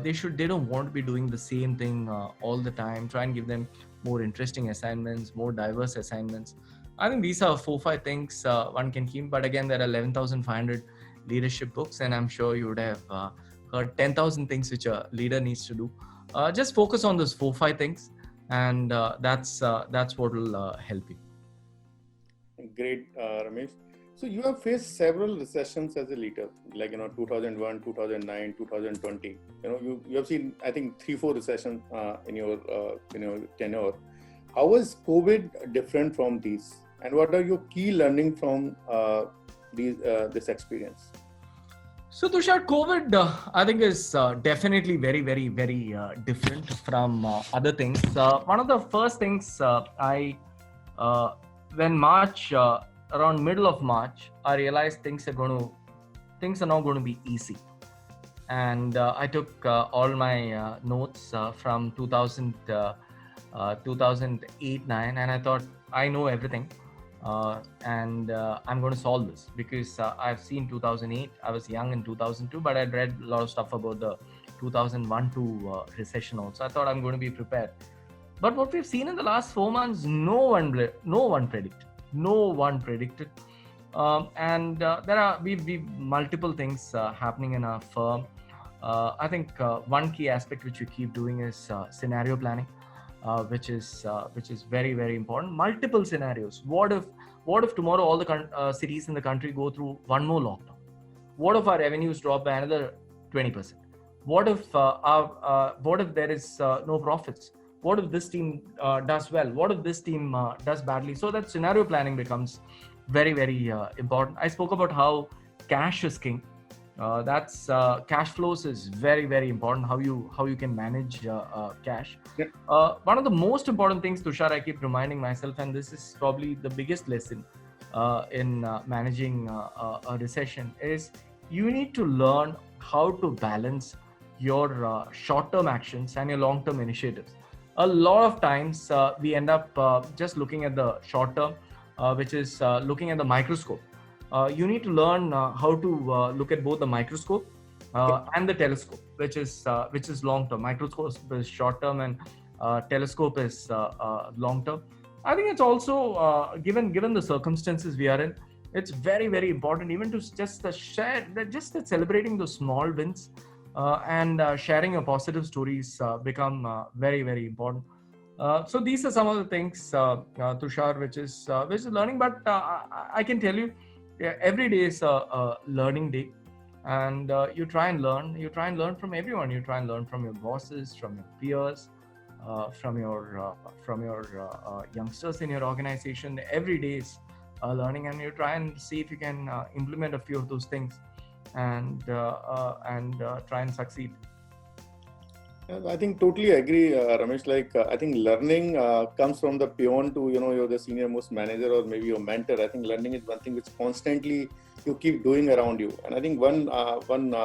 They don't want to be doing the same thing all the time. Try and give them more interesting assignments, more diverse assignments. I think these are 4-5 things one can keep. But again, there are 11,500 leadership books, and I'm sure you would have heard 10,000 things which a leader needs to do. Just focus on those 4-5 things, and that's what will help you. Great, Ramesh. So you have faced several recessions as a leader, like 2001, 2009, 2020. You have seen, I think, 3-4 recessions in your tenure. How was COVID different from these, and what are your key learning from this experience? So Tushar, COVID, I think is definitely very, very, very different from other things. One of the first things when March. Around middle of March, I realized things are not going to be easy, and I took all my notes from 2008-9, and I thought I know everything, and I'm going to solve this because I've seen 2008. I was young in 2002, but I'd read a lot of stuff about the 2001-2 recession also. I thought I'm going to be prepared, but what we've seen in the last 4 months, no one predicted. And we've multiple things happening in our firm. I think one key aspect which we keep doing is scenario planning, which is very, very important. Multiple scenarios. What if tomorrow all the cities in the country go through one more lockdown? What if our revenues drop by another 20%? What if there is no profits? What if this team does well? What if this team does badly? So that scenario planning becomes very, very important. I spoke about how cash is king. That's cash flows is very, very important. How you can manage cash. Yeah. One of the most important things, Tushar, I keep reminding myself, and this is probably the biggest lesson in managing a recession, is you need to learn how to balance your short-term actions and your long-term initiatives. A lot of times we end up just looking at the short term, which is looking at the microscope. You need to learn how to look at both the microscope and the telescope, which is long term. Microscope is short term, and telescope is long term. I think it's also given the circumstances we are in, it's very, very important even to just share that, just that celebrating those small wins and sharing your positive stories become very, very important. So these are some of the things, Tushar, which is learning. But I can tell you, yeah, every day is a learning day, and you try and learn. You try and learn from everyone. You try and learn from your bosses, from your peers, from your youngsters in your organization. Every day is learning, and you try and see if you can implement a few of those things, and try and succeed. I think totally agree, Ramesh. Like I think learning comes from the peon to you're the senior most manager or maybe your mentor. I think learning is one thing which constantly you keep doing around you. And I think one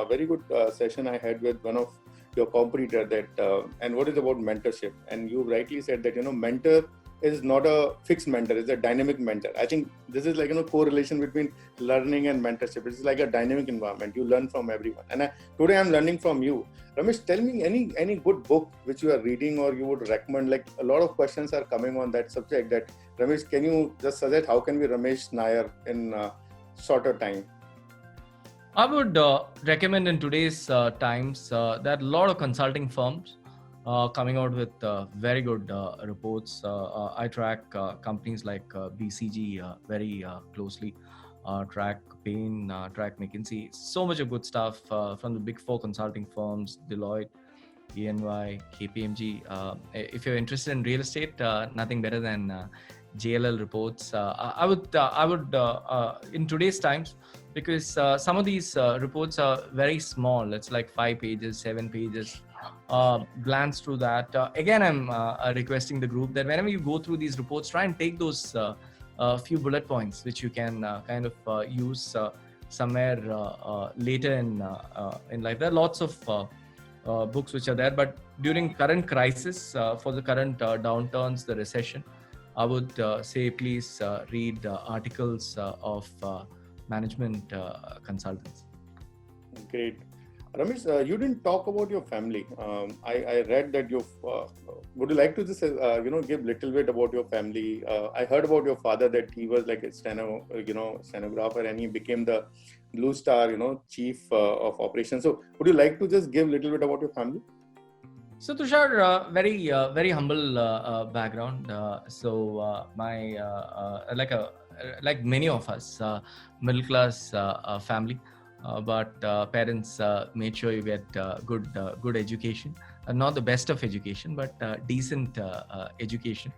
very good session I had with one of your competitor that and what is about mentorship. And you rightly said that mentor is not a fixed mentor; it's a dynamic mentor. I think this is like correlation between learning and mentorship. It's like a dynamic environment. You learn from everyone. And today I'm learning from you. Ramesh, tell me any good book which you are reading or you would recommend. Like a lot of questions are coming on that subject. That Ramesh, can you just suggest how can we Ramesh Nair in shorter time? I would recommend in today's times there are a lot of consulting firms coming out with very good reports. I track companies like BCG very closely, track Bain, track McKinsey. So much of good stuff from the big four consulting firms, Deloitte, EY, KPMG. If you're interested in real estate, nothing better than JLL reports. I would in today's times, because some of these reports are very small. It's like 5 pages, 7 pages. Glance through that. Again, I'm requesting the group that whenever you go through these reports, try and take those few bullet points which you can kind of use somewhere later in life. There are lots of books which are there, but during current crisis, for the current downturns, the recession, I would say please read articles of management consultants. Great. Ramesh, you didn't talk about your family. I read that you would you like to just give little bit about your family? I heard about your father that he was like a stenographer, and he became the Blue Star chief of operations. So would you like to just give little bit about your family? So Tushar, very humble background. My like many of us, middle class family. But parents made sure you get good education, not the best of education, but decent education.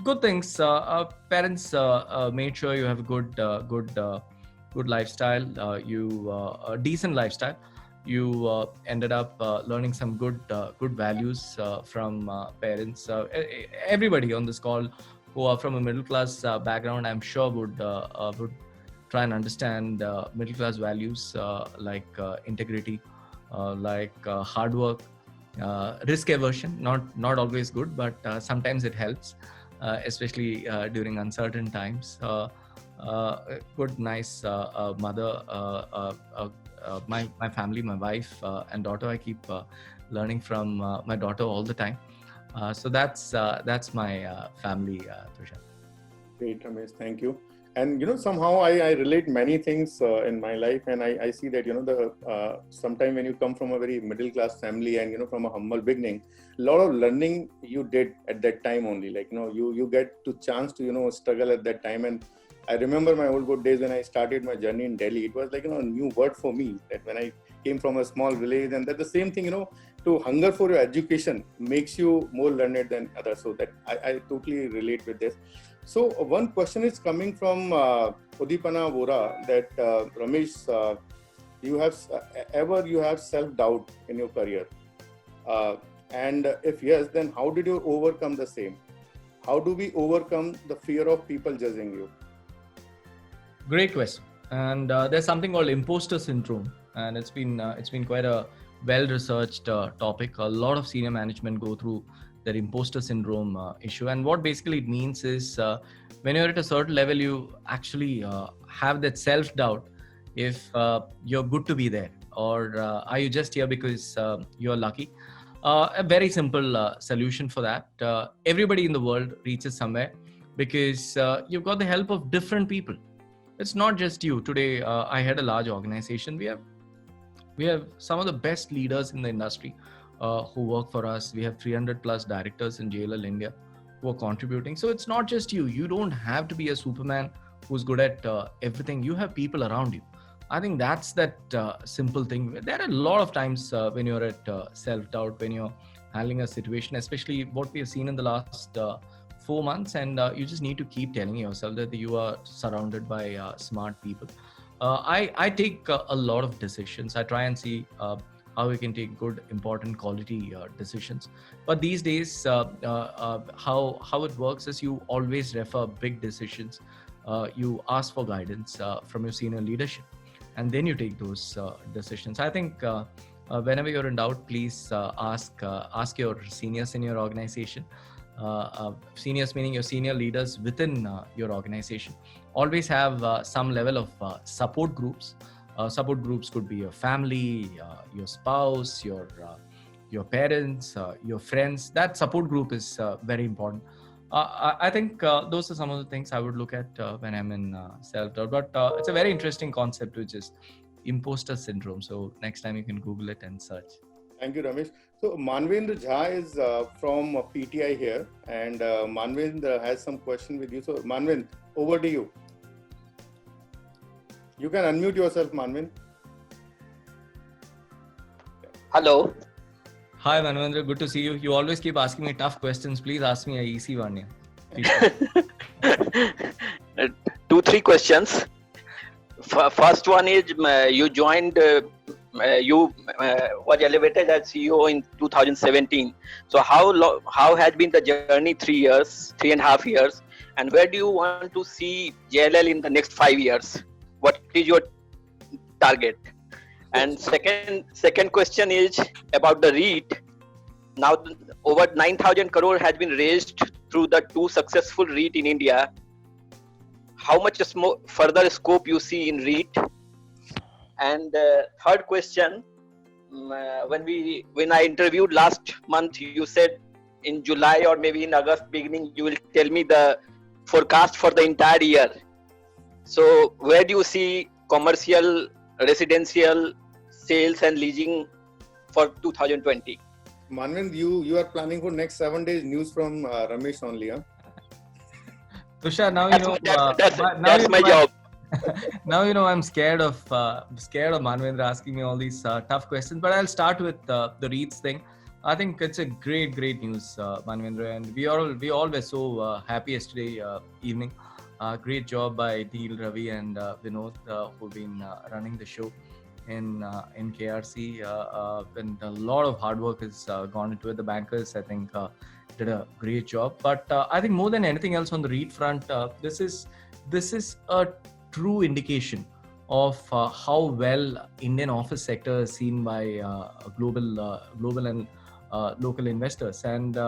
Good things. Parents made sure you have a good lifestyle, a decent lifestyle. You ended up learning some good values from parents. Everybody on this call who are from a middle class background, I'm sure would try and understand middle class values like integrity, like hard work, risk aversion. Not always good, but sometimes it helps, especially during uncertain times. Good, nice mother, my family, my wife and daughter. I keep learning from my daughter all the time. So that's my family, Tushar. Great, Ramesh. Thank you. And somehow I relate many things in my life, and I see that the sometime when you come from a very middle class family and from a humble beginning, a lot of learning you did at that time only. Like you get to chance to struggle at that time. And I remember my old good days when I started my journey in Delhi. It was like a new word for me, that when I came from a small village, and that the same thing, to hunger for your education makes you more learned than others. So that I totally relate with this. So one question is coming from Udipana Vora that Ramesh, you have self-doubt in your career? And if yes, then how did you overcome the same? How do we overcome the fear of people judging you? Great question. And there's something called imposter syndrome, and it's been quite a well-researched topic. A lot of senior management go through that imposter syndrome issue, and what basically it means is when you're at a certain level, you actually have that self-doubt if you're good to be there, or are you just here because you're lucky. A very simple solution for that. Everybody in the world reaches somewhere because you've got the help of different people. It's not just you. Today, I had a large organization. We have some of the best leaders in the industry who work for us. We have 300 plus directors in JLL India who are contributing. So it's not just you. You don't have to be a Superman who's good at everything. You have people around you. I think that's that simple thing. There are a lot of times when you're at self-doubt, when you're handling a situation, especially what we have seen in the last 4 months, and you just need to keep telling yourself that you are surrounded by smart people. I take a lot of decisions. I try and see how we can take good, important, quality decisions. But these days, how it works is you always refer big decisions. You ask for guidance from your senior leadership, and then you take those decisions. I think whenever you're in doubt, please ask your seniors in your organization. Seniors meaning your senior leaders within your organization. Always have some level of support groups. Support groups could be your family, your spouse, your parents, your friends. That support group is very important. I think those are some of the things I would look at when I'm in self-doubt. But it's a very interesting concept, which is imposter syndrome. So next time you can Google it and search. Thank you, Ramesh. So Manvendra Jha is from PTI here, and Manvendra has some question with you. So Manvendra, over to you. You can unmute yourself, Manvendra. Hello. Hi Manvendra, good to see you. You always keep asking me tough questions. Please ask me a easy one. Yeah. 2-3 questions. First one is you joined. You was elevated as CEO in 2017. So how has been the journey? 3.5 years, and where do you want to see JLL in the next 5 years? What is your target? And second question is about the REIT. Now over 9,000 crore has been raised through the 2 successful REIT in India. How much further scope you see in REIT? And third question, when I interviewed last month, you said in July or maybe in August beginning, you will tell me the forecast for the entire year. So where do you see commercial, residential, sales and leasing for 2020? Manvendra, you are planning for next 7 days news from Ramesh only, huh? Tushar, now you know. That's my job. Now you know I'm scared of Manvendra asking me all these tough questions. But I'll start with the REITs thing. I think it's a great news, Manvendra, and we all were so happy yesterday evening. Great job by Neil, Ravi, and Vinod, who've been running the show in KRC. And a lot of hard work has gone into it. The bankers, I think, did a great job. But I think more than anything else on the REIT front, this is a true indication of how well Indian office sector is seen by global and local investors. And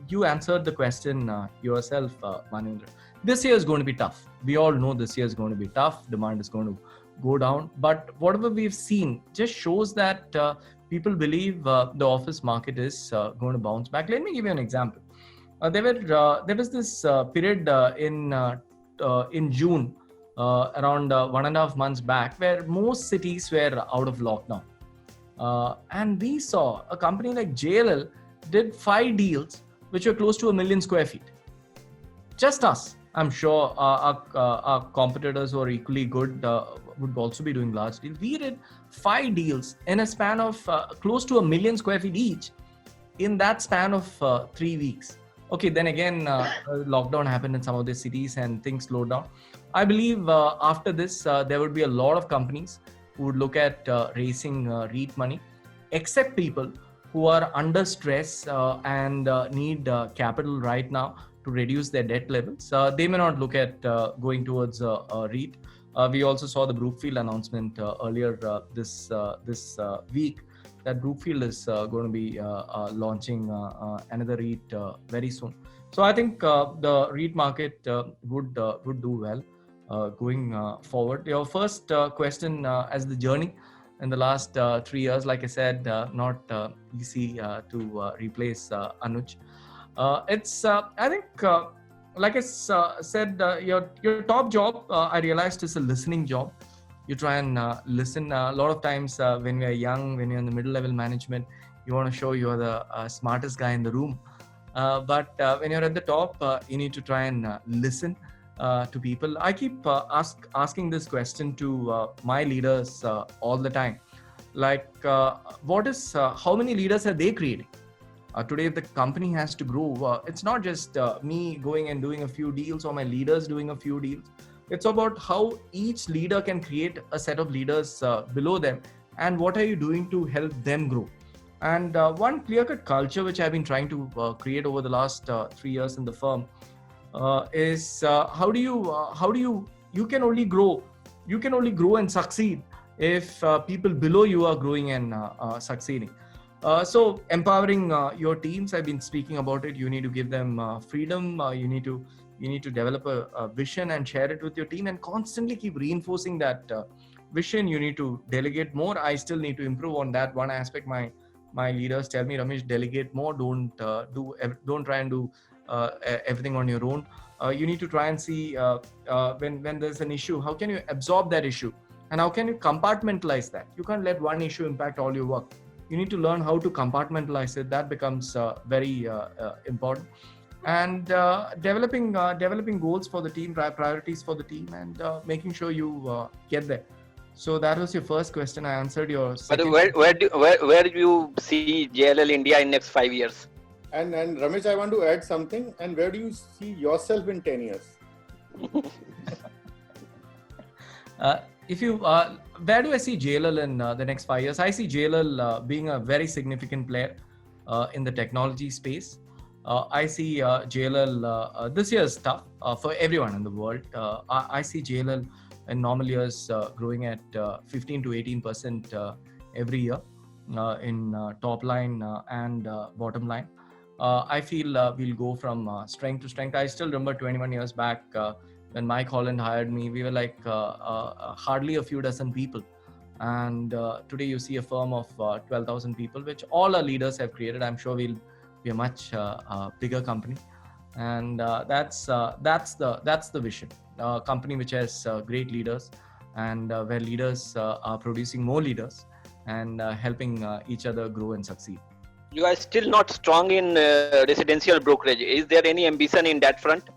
you answered the question yourself, Manvendra. This year is going to be tough. We all know this year is going to be tough. Demand is going to go down. But whatever we've seen just shows that people believe the office market is going to bounce back. Let me give you an example. There was this period in June, around 1.5 months back, where most cities were out of lockdown. And we saw a company like JLL did 5 deals which were close to 1 million square feet. Just us. I'm sure our competitors who are equally good would also be doing large deals. We did 5 deals in a span of close to 1 million square feet each in that span of 3 weeks. Okay, then again, lockdown happened in some of the cities and things slowed down. I believe after this, there would be a lot of companies who would look at raising REIT money, except people who are under stress and need capital right now to reduce their debt levels. They may not look at going towards a REIT. We also saw the Brookfield announcement earlier this week that Brookfield is going to be launching another REIT very soon. So I think the REIT market would do well going forward. Your first question as the journey in the last 3 years, like I said, not easy to replace Anuj. It's I think like I said, your top job I realized is a listening job. You try and listen. A lot of times when we are young, when you're in the middle level management, you want to show you are the smartest guy in the room. But when you're at the top, you need to try and listen to people. I keep asking this question to my leaders all the time. Like, how many leaders are they creating? Today, if the company has to grow, it's not just me going and doing a few deals or my leaders doing a few deals. It's about how each leader can create a set of leaders below them, and what are you doing to help them grow. And one clear-cut culture which I've been trying to create over the last 3 years in the firm is how do you can only grow and succeed if people below you are growing and succeeding. So empowering your teams, I've been speaking about it. You need to give them freedom. You need to develop a vision and share it with your team, and constantly keep reinforcing that vision. You need to delegate more. I still need to improve on that one aspect. My leaders tell me, Ramesh, delegate more. Don't try and do everything on your own. You need to try and see when there's an issue, how can you absorb that issue, and how can you compartmentalize that. You can't let one issue impact all your work. You need to learn how to compartmentalize it. That becomes very important. And developing goals for the team, priorities for the team, and making sure you get there. So that was your first question. I answered your second. But where do you see JLL India in next 5 years? And Ramesh, I want to add something. And where do you see yourself in 10 years? Where do I see JLL in the next 5 years? I see JLL being a very significant player in the technology space. I see JLL, this year is tough for everyone in the world. I see JLL in normal years growing at 15 to 18% every year in top line and bottom line. I feel we'll go from strength to strength. I still remember 21 years back when Mike Holland hired me, we were like hardly a few dozen people. And today you see a firm of 12,000 people, which all our leaders have created. I'm sure we'll be a much bigger company. And that's the vision. A company which has great leaders, and where leaders are producing more leaders and helping each other grow and succeed. You are still not strong in residential brokerage. Is there any ambition in that front?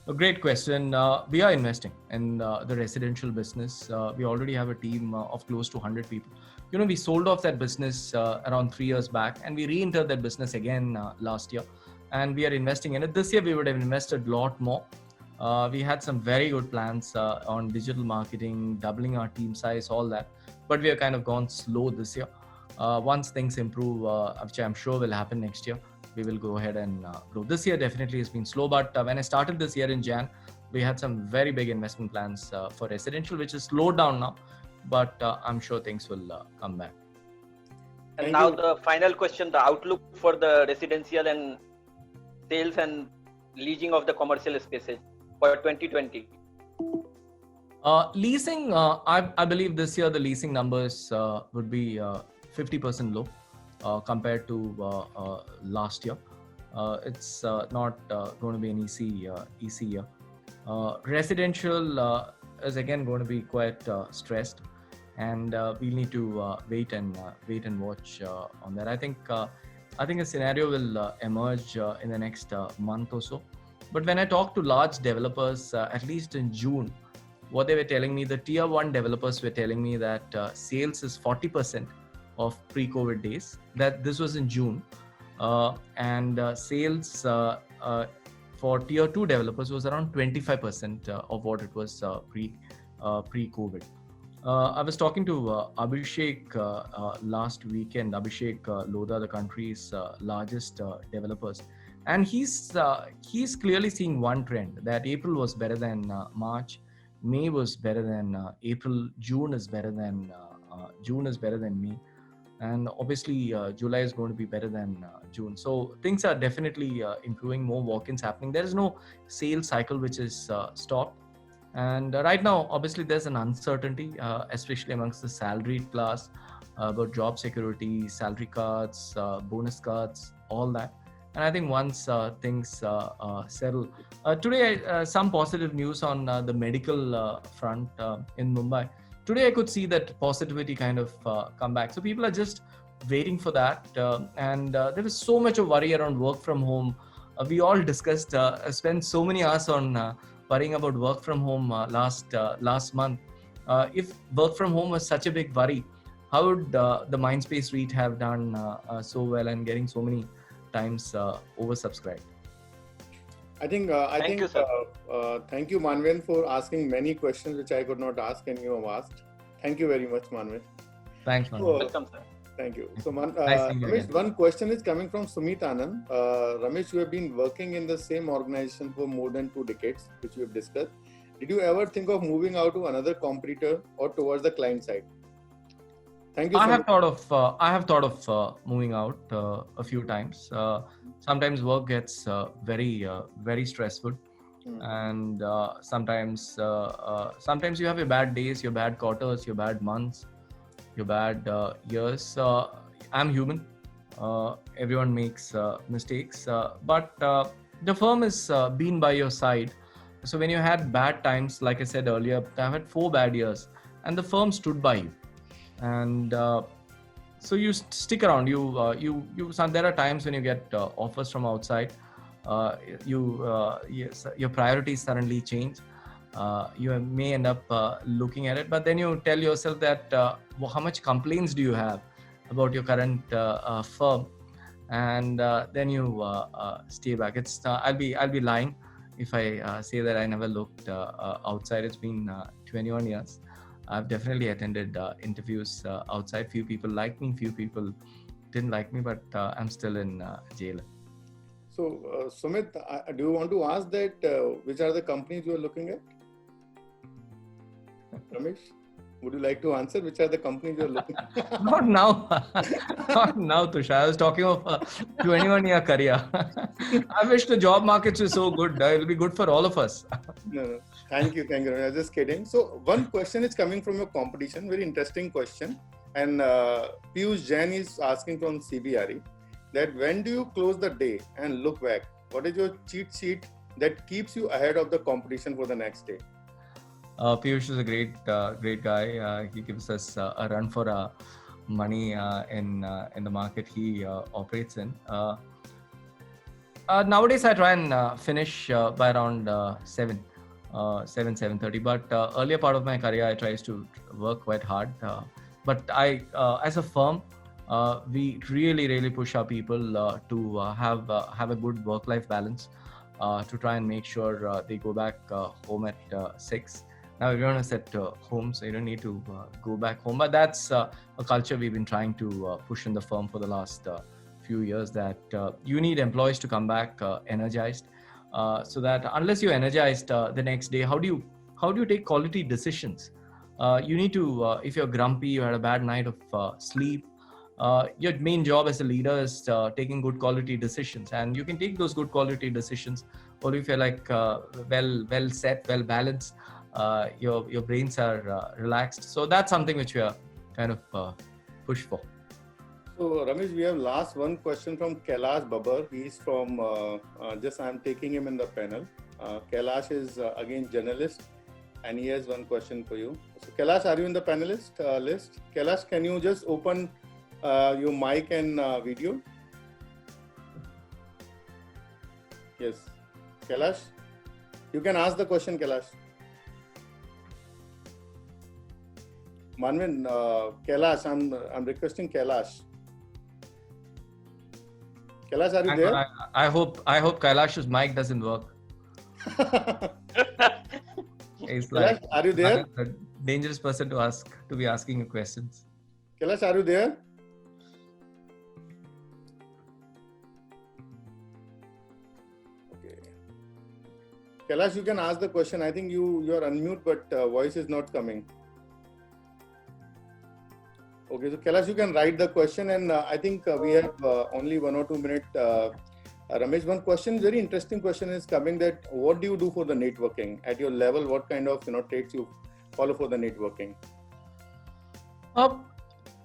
A great question. We are investing in the residential business. We already have a team of close to 100 people. We sold off that business around 3 years back, and we re-entered that business again last year. And we are investing in it. This year, we would have invested a lot more. We had some very good plans on digital marketing, doubling our team size, all that. But we have kind of gone slow this year. Once things improve, which I'm sure will happen next year, we will go ahead and grow. This year definitely has been slow, but when I started this year in Jan, we had some very big investment plans for residential, which is slowed down now, but I'm sure things will come back. And now the final question, the outlook for the residential and sales and leasing of the commercial spaces for 2020. Leasing, I believe this year the leasing numbers would be 50% low compared to last year. It's not going to be an easy year. Residential is again going to be quite stressed, and we need to wait and watch on that. I think a scenario will emerge in the next month or so, But when I talked to large developers, at least in June, what they were telling me, the tier 1 developers were telling me that sales is 40% of pre-COVID days. That this was in June, and sales for tier 2 developers was around 25% of what it was pre-COVID. I was talking to Abhishek last weekend. Abhishek Lodha, the country's largest developers, and he's clearly seeing one trend, that April was better than March, May was better than April, June is better than May, and obviously July is going to be better than June. So things are definitely improving. More walk-ins happening. There is no sales cycle which is stopped. And right now, obviously, there's an uncertainty, especially amongst the salaried class, about job security, salary cuts, bonus cuts, all that. And I think once things settle, today some positive news on the medical front in Mumbai. Today I could see that positivity kind of come back. So people are just waiting for that. And there was so much of worry around work from home. We all discussed, spent so many hours on worrying about work from home last month. If work from home was such a big worry, how would the Mindspace REIT have done so well and getting so many times oversubscribed? Thank you, Manvin, for asking many questions which I could not ask and you have asked. Thank you very much, Manvin. Thanks, Manvin. Welcome, sir. Thank you. So, Ramesh, one question is coming from Sumit Anand. Ramesh, you have been working in the same organization for more than 2 decades, which we have discussed. Did you ever think of moving out to another competitor or towards the client side? Thank you. I have thought of moving out a few times. Sometimes work gets very stressful, and sometimes you have your bad days, your bad quarters, your bad months, your bad years. I'm human. Everyone makes mistakes, but the firm has been by your side. So when you had bad times, like I said earlier, I've had 4 bad years, and the firm stood by you. And so you stick around. There are times when you get offers from outside. Your priorities suddenly change. You may end up looking at it, but then you tell yourself that how much complaints do you have about your current firm, and then you stay back. I'll be lying if I say that I never looked outside. It's been 21 years. I've definitely attended interviews outside. Few people liked me, few people didn't like me, but I'm still in jail. So, Sumit, do you want to ask that which are the companies you are looking at? Ramesh, would you like to answer which are the companies you are looking at? Not now. Not now, Tushar. I was talking of a 21-year career. I wish the job markets were so good. It will be good for all of us. No. Thank you. I was just kidding. So one question is coming from your competition, very interesting question. And Piyush Jain is asking from CBRE that when do you close the day and look back? What is your cheat sheet that keeps you ahead of the competition for the next day? Piyush is a great guy. He gives us a run for our money in the market he operates in. Nowadays, I try and finish by around 7:30. But earlier part of my career, I tries to work quite hard. But as a firm, we really push our people to have a good work-life balance, to try and make sure they go back home at 6. Now everyone is at home, so you don't need to go back home. But that's a culture we've been trying to push in the firm for the last few years, that you need employees to come back energized. So that unless you're energized the next day, how do you take quality decisions? You need to, if you're grumpy, you had a bad night of sleep, your main job as a leader is taking good quality decisions, and you can take those good quality decisions only if you're like well set, well balanced. Your brains are relaxed. So that's something which we are kind of push for. So Ramesh, we have last one question from Kailash Babar. He's from, I'm taking him in the panel. Kailash is again journalist, and he has one question for you. So Kailash, are you in the panelist list? Kailash, can you just open your mic and video? Yes. Kailash, you can ask the question, Kailash. Manvin, Kailash, I'm requesting Kailash. Kailash, are you there? I hope Kailash's mic doesn't work. It's like, Kailash, are you there? a dangerous person to be asking you questions. Kailash, are you there? Okay. Kailash, you can ask the question. I think you are unmute, but voice is not coming. Okay, so Kailash, you can write the question, and I think we have only 1 or 2 minutes. Ramesh, one question, very interesting question is coming, that what do you do for the networking at your level? What kind of traits you follow for the networking?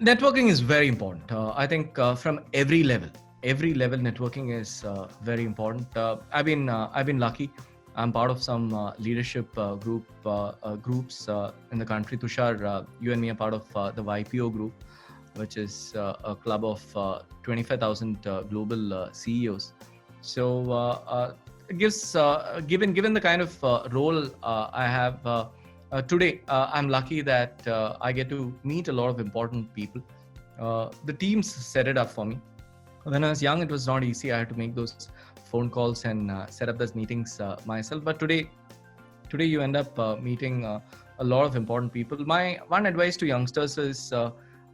Networking is very important. I think from every level networking is very important. I've been lucky. I'm part of some leadership groups in the country. Tushar, you and me are part of the YPO group, which is a club of 25,000 global CEOs. So it gives, given the kind of role I have today, I'm lucky that I get to meet a lot of important people. The teams set it up for me. When I was young, it was not easy. I had to make those phone calls and set up those meetings myself. But today you end up meeting a lot of important people. My one advice to youngsters is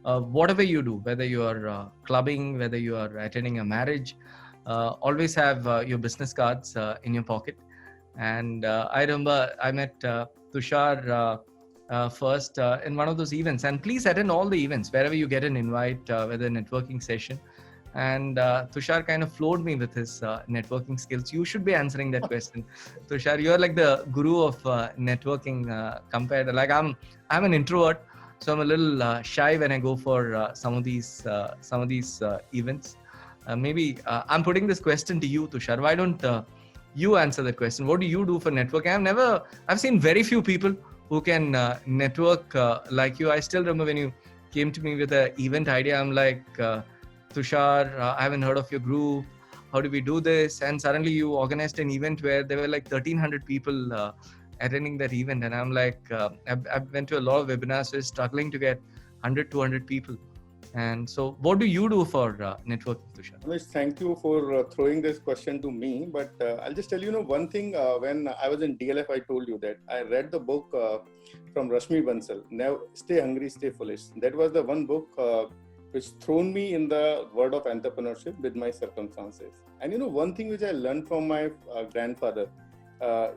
whatever you do, whether you are clubbing, whether you are attending a marriage, always have your business cards in your pocket. And I remember I met Tushar first in one of those events. And please attend all the events wherever you get an invite, whether a networking session. And Tushar kind of floored me with his networking skills. You should be answering that question. Tushar, you're like the guru of networking compared. Like I'm an introvert, so I'm a little shy when I go for some of these events. Maybe I'm putting this question to you, Tushar. Why don't you answer the question? What do you do for networking? I've seen very few people who can network like you. I still remember when you came to me with an event idea. I'm like, Tushar, I haven't heard of your group. How do we do this? And suddenly you organized an event where there were like 1,300 people attending that event. And I'm like, I've went to a lot of webinars, so struggling to get 100, 200 people. And so what do you do for networking, Tushar? Ramesh, thank you for throwing this question to me. But I'll just tell you, one thing. When I was in DLF, I told you that I read the book from Rashmi Bansal, Never Stay Hungry, Stay Foolish. That was the one book which thrown me in the world of entrepreneurship with my circumstances. And one thing which I learned from my grandfather,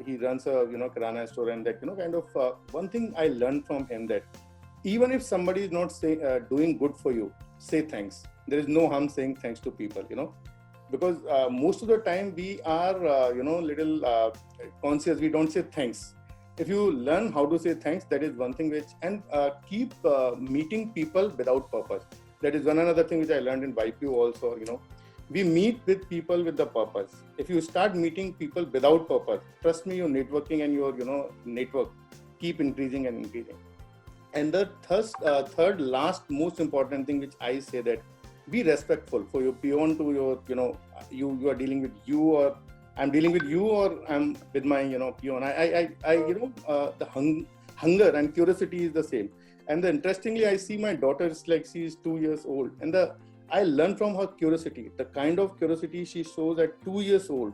he runs a kirana store, and that kind of one thing I learned from him, that even if somebody is not doing good for you, say thanks. There is no harm saying thanks to people, because most of the time we are little conscious. We don't say thanks. If you learn how to say thanks, that is one thing which, and keep meeting people without purpose. That is one another thing which I learned in YPO also. We meet with people with the purpose. If you start meeting people without purpose, trust me, your networking and your network keep increasing and increasing. And the third last most important thing which I say, that be respectful for your peon to your you are dealing with you, or I'm dealing with you, or I'm with my peon. The hunger and curiosity is the same. And interestingly, I see my daughter is like, she is 2 years old, and I learn from her curiosity, the kind of curiosity she shows at 2 years old.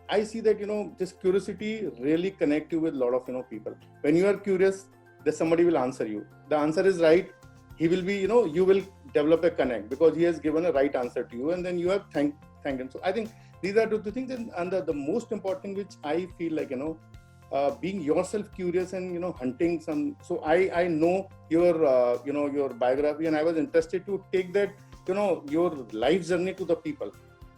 I see that this curiosity really connect you with a lot of people. When you are curious, that somebody will answer you. The answer is right. He will be, you will develop a connect because he has given a right answer to you, and then you have thanked him. So I think these are the things. And the most important thing which I feel like, being yourself curious and, hunting some. So I know your, your biography, and I was interested to take that, your life journey to the people,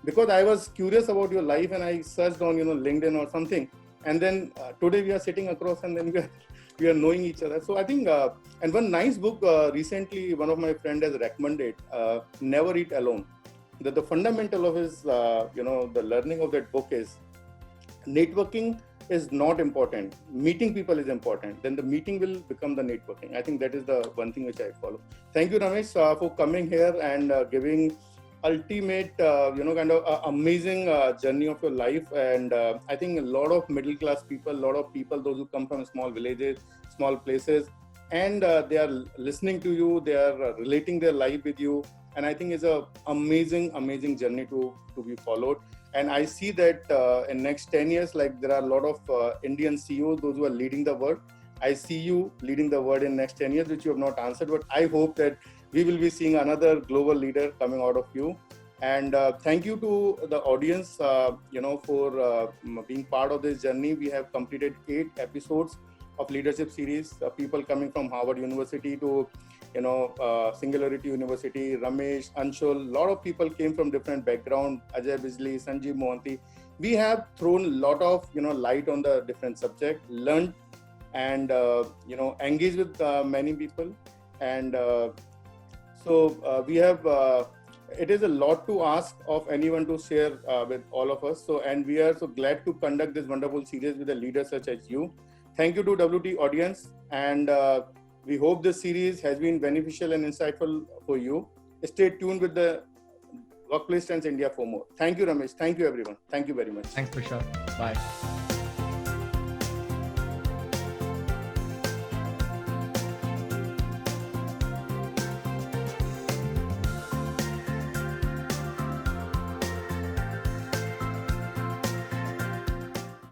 because I was curious about your life, and I searched on, LinkedIn or something. And then today we are sitting across, and then we are knowing each other. So I think, and one nice book recently, one of my friend has recommended, Never Eat Alone. That the fundamental of his, the learning of that book is, networking is not important. Meeting people is important. Then the meeting will become the networking. I think that is the one thing which I follow. Thank you, Ramesh, for coming here and giving ultimate, kind of amazing journey of your life. And I think a lot of middle class people, a lot of people, those who come from small villages, small places, and they are listening to you, they are relating their life with you. And I think it's a amazing journey to be followed. And I see that in next 10 years, like there are a lot of Indian CEOs, those who are leading the world. I see you leading the world in next 10 years, which you have not answered, but I hope that we will be seeing another global leader coming out of you. And thank you to the audience, for being part of this journey. We have completed 8 episodes of leadership series. People coming from Harvard University to, Singularity University, Ramesh, Anshul, a lot of people came from different background. Ajay Bijli, Sanjeev Mohanty. We have thrown a lot of, light on the different subject, learned and, engaged with many people. And so we have, it is a lot to ask of anyone to share with all of us. So, and we are so glad to conduct this wonderful series with a leader such as you. Thank you to WT audience. And we hope this series has been beneficial and insightful for you. Stay tuned with the Workplace Trends India for more. Thank you, Ramesh. Thank you, everyone. Thank you very much. Thanks, Prashant. Bye.